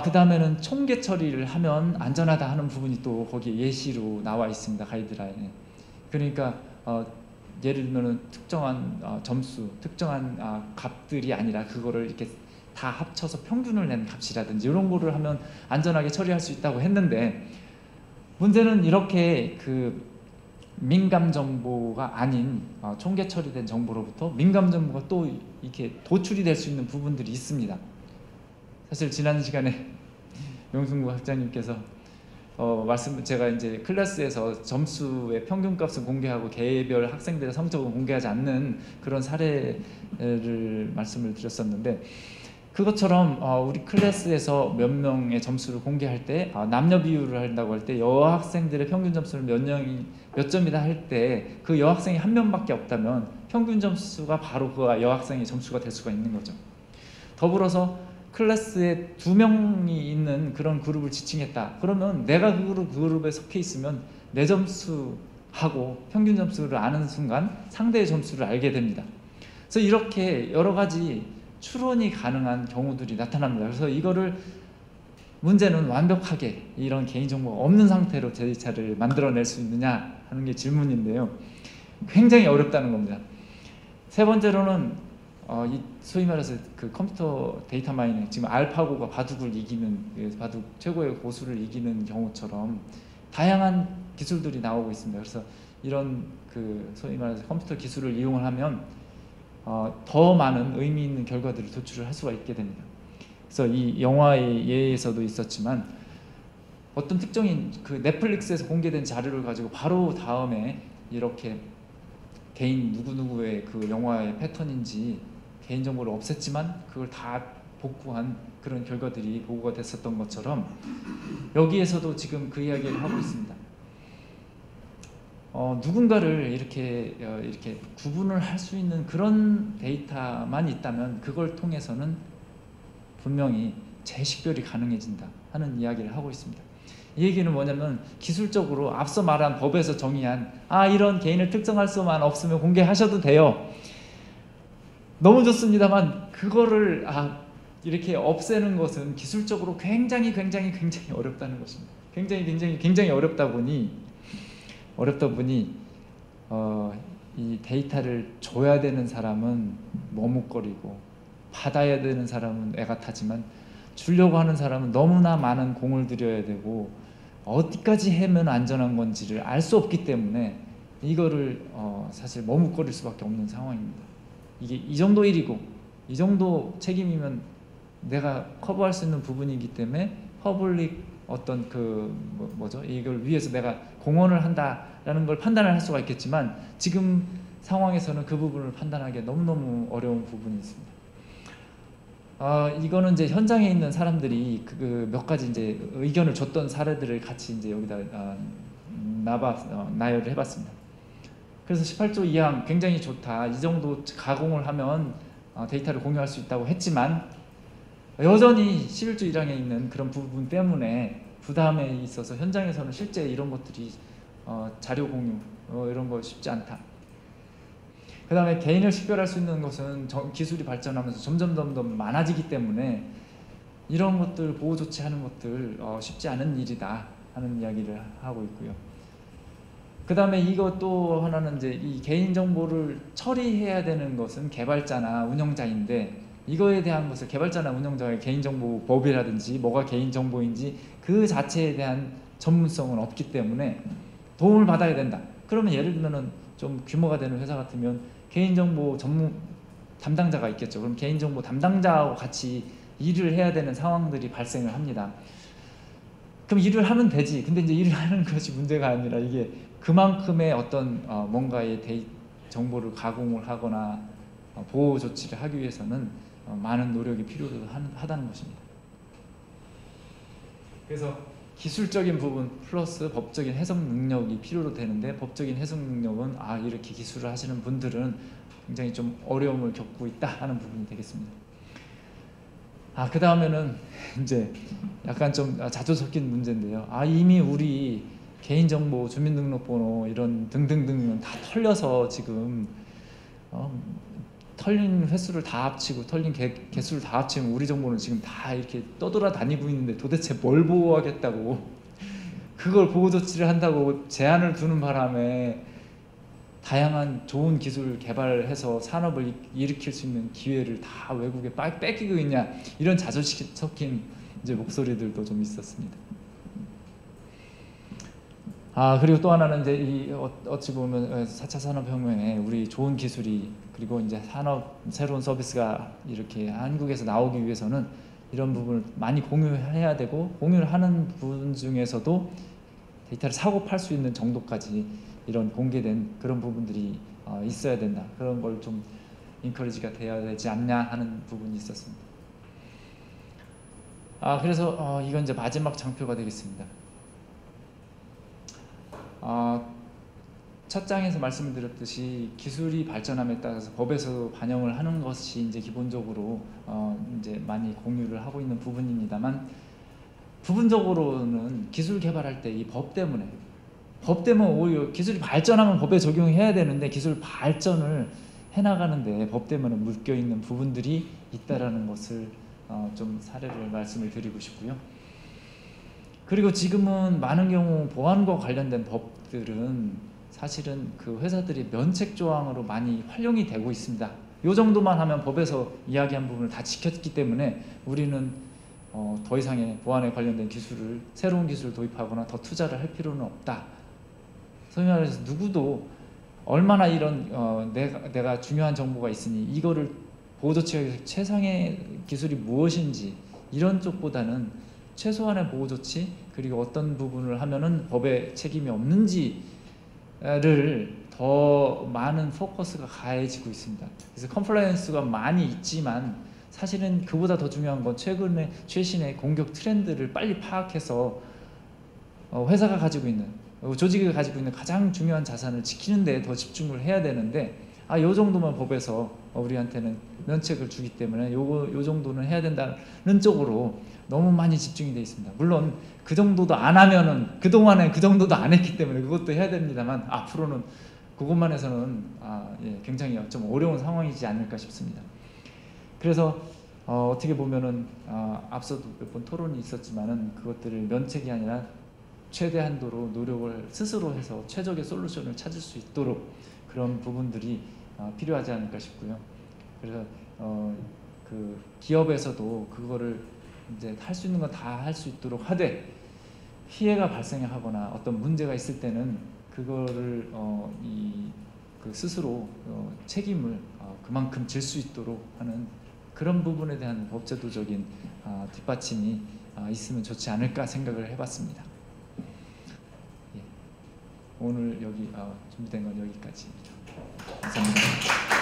그 다음에는 총계 처리를 하면 안전하다 하는 부분이 또 거기에 예시로 나와 있습니다. 가이드라인에. 그러니까 예를 들면 특정한 점수, 특정한 값들이 아니라 그거를 이렇게 다 합쳐서 평균을 낸 값이라든지 이런 거를 하면 안전하게 처리할 수 있다고 했는데, 문제는 이렇게 그 민감 정보가 아닌 총계 처리된 정보로부터 민감 정보가 또 이렇게 도출이 될 수 있는 부분들이 있습니다. 사실 지난 시간에 명승구 학장님께서 제가 이제 클래스에서 점수의 평균값을 공개하고 개별 학생들의 성적을 공개하지 않는 그런 사례를 말씀을 드렸었는데, 그것처럼 우리 클래스에서 몇 명의 점수를 공개할 때 남녀 비율을 한다고 할 때 여학생들의 평균 점수를 몇 점이다 할 때 그 여학생이 한 명밖에 없다면 평균 점수가 바로 그 여학생의 점수가 될 수가 있는 거죠. 더불어서 클래스에 2명이 있는 그런 그룹을 지칭했다. 그러면 내가 그 그룹에 속해 있으면 내 점수하고 평균 점수를 아는 순간 상대의 점수를 알게 됩니다. 그래서 이렇게 여러 가지 추론이 가능한 경우들이 나타납니다. 그래서 이거를 문제는 완벽하게 이런 개인정보가 없는 상태로 데이터를 만들어낼 수 있느냐 하는 게 질문인데요. 굉장히 어렵다는 겁니다. 세 번째로는 이 소위 말해서 그 컴퓨터 데이터 마이닝, 지금 알파고가 바둑을 이기는, 바둑 최고의 고수를 이기는 경우처럼 다양한 기술들이 나오고 있습니다. 그래서 이런 그 소위 말해서 컴퓨터 기술을 이용을 하면 더 많은 의미 있는 결과들을 도출을 할 수가 있게 됩니다. 그래서 이 영화의 예에서도 있었지만 어떤 특정인 그 넷플릭스에서 공개된 자료를 가지고 바로 다음에 이렇게 개인 누구누구의 그 영화의 패턴인지 개인정보를 없앴지만 그걸 다 복구한 그런 결과들이 보고가 됐었던 것처럼 여기에서도 지금 그 이야기를 하고 있습니다. 누군가를 이렇게 구분을 할 수 있는 그런 데이터만 있다면 그걸 통해서는 분명히 재식별이 가능해진다 하는 이야기를 하고 있습니다. 이 얘기는 뭐냐면 기술적으로 앞서 말한 법에서 정의한 이런 개인을 특정할 수만 없으면 공개하셔도 돼요. 너무 좋습니다만 그거를 이렇게 없애는 것은 기술적으로 굉장히 어렵다는 것입니다. 굉장히 어렵다 보니 이 데이터를 줘야 되는 사람은 머뭇거리고 받아야 되는 사람은 애가 타지만 주려고 하는 사람은 너무나 많은 공을 들여야 되고 어디까지 하면 안전한 건지를 알 수 없기 때문에 이거를 사실 머뭇거릴 수밖에 없는 상황입니다. 이게 이 정도 일이고 이 정도 책임이면 내가 커버할 수 있는 부분이기 때문에 퍼블릭 어떤 이걸 위해서 내가 공헌을 한다라는 걸 판단을 할 수가 있겠지만 지금 상황에서는 그 부분을 판단하기 너무너무 어려운 부분이 있습니다. 이거는 이제 현장에 있는 사람들이 몇 가지 이제 의견을 줬던 사례들을 같이 이제 여기다 나열을 해봤습니다. 그래서 18조 2항 굉장히 좋다. 이 정도 가공을 하면 데이터를 공유할 수 있다고 했지만 여전히 11조 1항에 있는 그런 부분 때문에 부담에 있어서 현장에서는 실제 이런 것들이 자료 공유 이런 거 쉽지 않다. 그 다음에 개인을 식별할 수 있는 것은 기술이 발전하면서 점점 많아지기 때문에 이런 것들 보호 조치하는 것들 쉽지 않은 일이다 하는 이야기를 하고 있고요. 그 다음에 이거 또 하나는 이제 이 개인정보를 처리해야 되는 것은 개발자나 운영자인데 이거에 대한 것을 개발자나 운영자의 개인정보법이라든지 뭐가 개인정보인지 그 자체에 대한 전문성은 없기 때문에 도움을 받아야 된다. 그러면 예를 들면은 좀 규모가 되는 회사 같으면 개인정보 전문 담당자가 있겠죠. 그럼 개인정보 담당자하고 같이 일을 해야 되는 상황들이 발생을 합니다. 그럼 일을 하면 되지. 근데 이제 일을 하는 것이 문제가 아니라 이게 그만큼의 어떤 뭔가의 정보를 가공을 하거나 보호 조치를 하기 위해서는 많은 노력이 필요하다는 것입니다. 그래서 기술적인 부분 플러스 법적인 해석 능력이 필요로 되는데 법적인 해석 능력은 이렇게 기술을 하시는 분들은 굉장히 좀 어려움을 겪고 있다 하는 부분이 되겠습니다. 그 다음에는 이제 약간 좀 자주 섞인 문제인데요. 이미 우리 개인정보, 주민등록번호 이런 등등등은 다 털려서 지금 털린 횟수를 다 합치고 털린 개수를 다 합치면 우리 정보는 지금 다 이렇게 떠돌아다니고 있는데 도대체 뭘 보호하겠다고 그걸 보호 조치를 한다고 제한을 두는 바람에 다양한 좋은 기술을 개발해서 산업을 일으킬 수 있는 기회를 다 외국에 뺏기고 있냐 이런 자존심 섞인 이제 목소리들도 좀 있었습니다. 그리고 또 하나는 이제 어찌 보면 4차 산업혁명에 우리 좋은 기술이 그리고 이제 새로운 서비스가 이렇게 한국에서 나오기 위해서는 이런 부분을 많이 공유해야 되고 공유를 하는 부분 중에서도 데이터를 사고 팔 수 있는 정도까지 이런 공개된 그런 부분들이 있어야 된다. 그런 걸 좀 인커리지가 돼야 되지 않냐 하는 부분이 있었습니다. 그래서 이건 이제 마지막 장표가 되겠습니다. 첫 장에서 말씀을 드렸듯이 기술이 발전함에 따라서 법에서 반영을 하는 것이 이제 기본적으로 이제 많이 공유를 하고 있는 부분입니다만 부분적으로는 기술 개발할 때 이 법 때문에 오히려 기술이 발전하면 법에 적용해야 되는데 기술 발전을 해나가는데 법 때문에 묶여 있는 부분들이 있다라는 것을 좀 사례를 말씀을 드리고 싶고요. 그리고 지금은 많은 경우 보안과 관련된 법들은 사실은 그 회사들이 면책 조항으로 많이 활용이 되고 있습니다. 이 정도만 하면 법에서 이야기한 부분을 다 지켰기 때문에 우리는 더 이상의 보안에 관련된 기술을 새로운 기술을 도입하거나 더 투자를 할 필요는 없다. 소위 말해서 누구도 얼마나 이런 내가 중요한 정보가 있으니 이거를 보호조치하기 위해서 최상의 기술이 무엇인지 이런 쪽보다는 최소한의 보호조치 그리고 어떤 부분을 하면은 법에 책임이 없는지를 더 많은 포커스가 가해지고 있습니다. 그래서 컴플라이언스가 많이 있지만 사실은 그보다 더 중요한 건 최신의 공격 트렌드를 빨리 파악해서 회사가 가지고 있는 조직이 가지고 있는 가장 중요한 자산을 지키는 데 더 집중을 해야 되는데 요 정도만 법에서 우리한테는 면책을 주기 때문에 요 정도는 해야 된다는 쪽으로 너무 많이 집중이 되어 있습니다. 물론 그 정도도 안 하면은 그동안에 그 정도도 안 했기 때문에 그것도 해야 됩니다만 앞으로는 그것만 해서는 굉장히 좀 어려운 상황이지 않을까 싶습니다. 그래서 어떻게 보면은 앞서도 몇 번 토론이 있었지만은 그것들을 면책이 아니라 최대 한도로 노력을 스스로 해서 최적의 솔루션을 찾을 수 있도록 그런 부분들이 필요하지 않을까 싶고요. 그래서 그 기업에서도 그거를 이제 할 수 있는 건 다 할 수 있도록 하되 피해가 발생하거나 어떤 문제가 있을 때는 그거를 그 스스로 책임을 그만큼 질 수 있도록 하는 그런 부분에 대한 법제도적인 뒷받침이 있으면 좋지 않을까 생각을 해봤습니다. 오늘 여기 준비된 건 여기까지입니다. 감사합니다.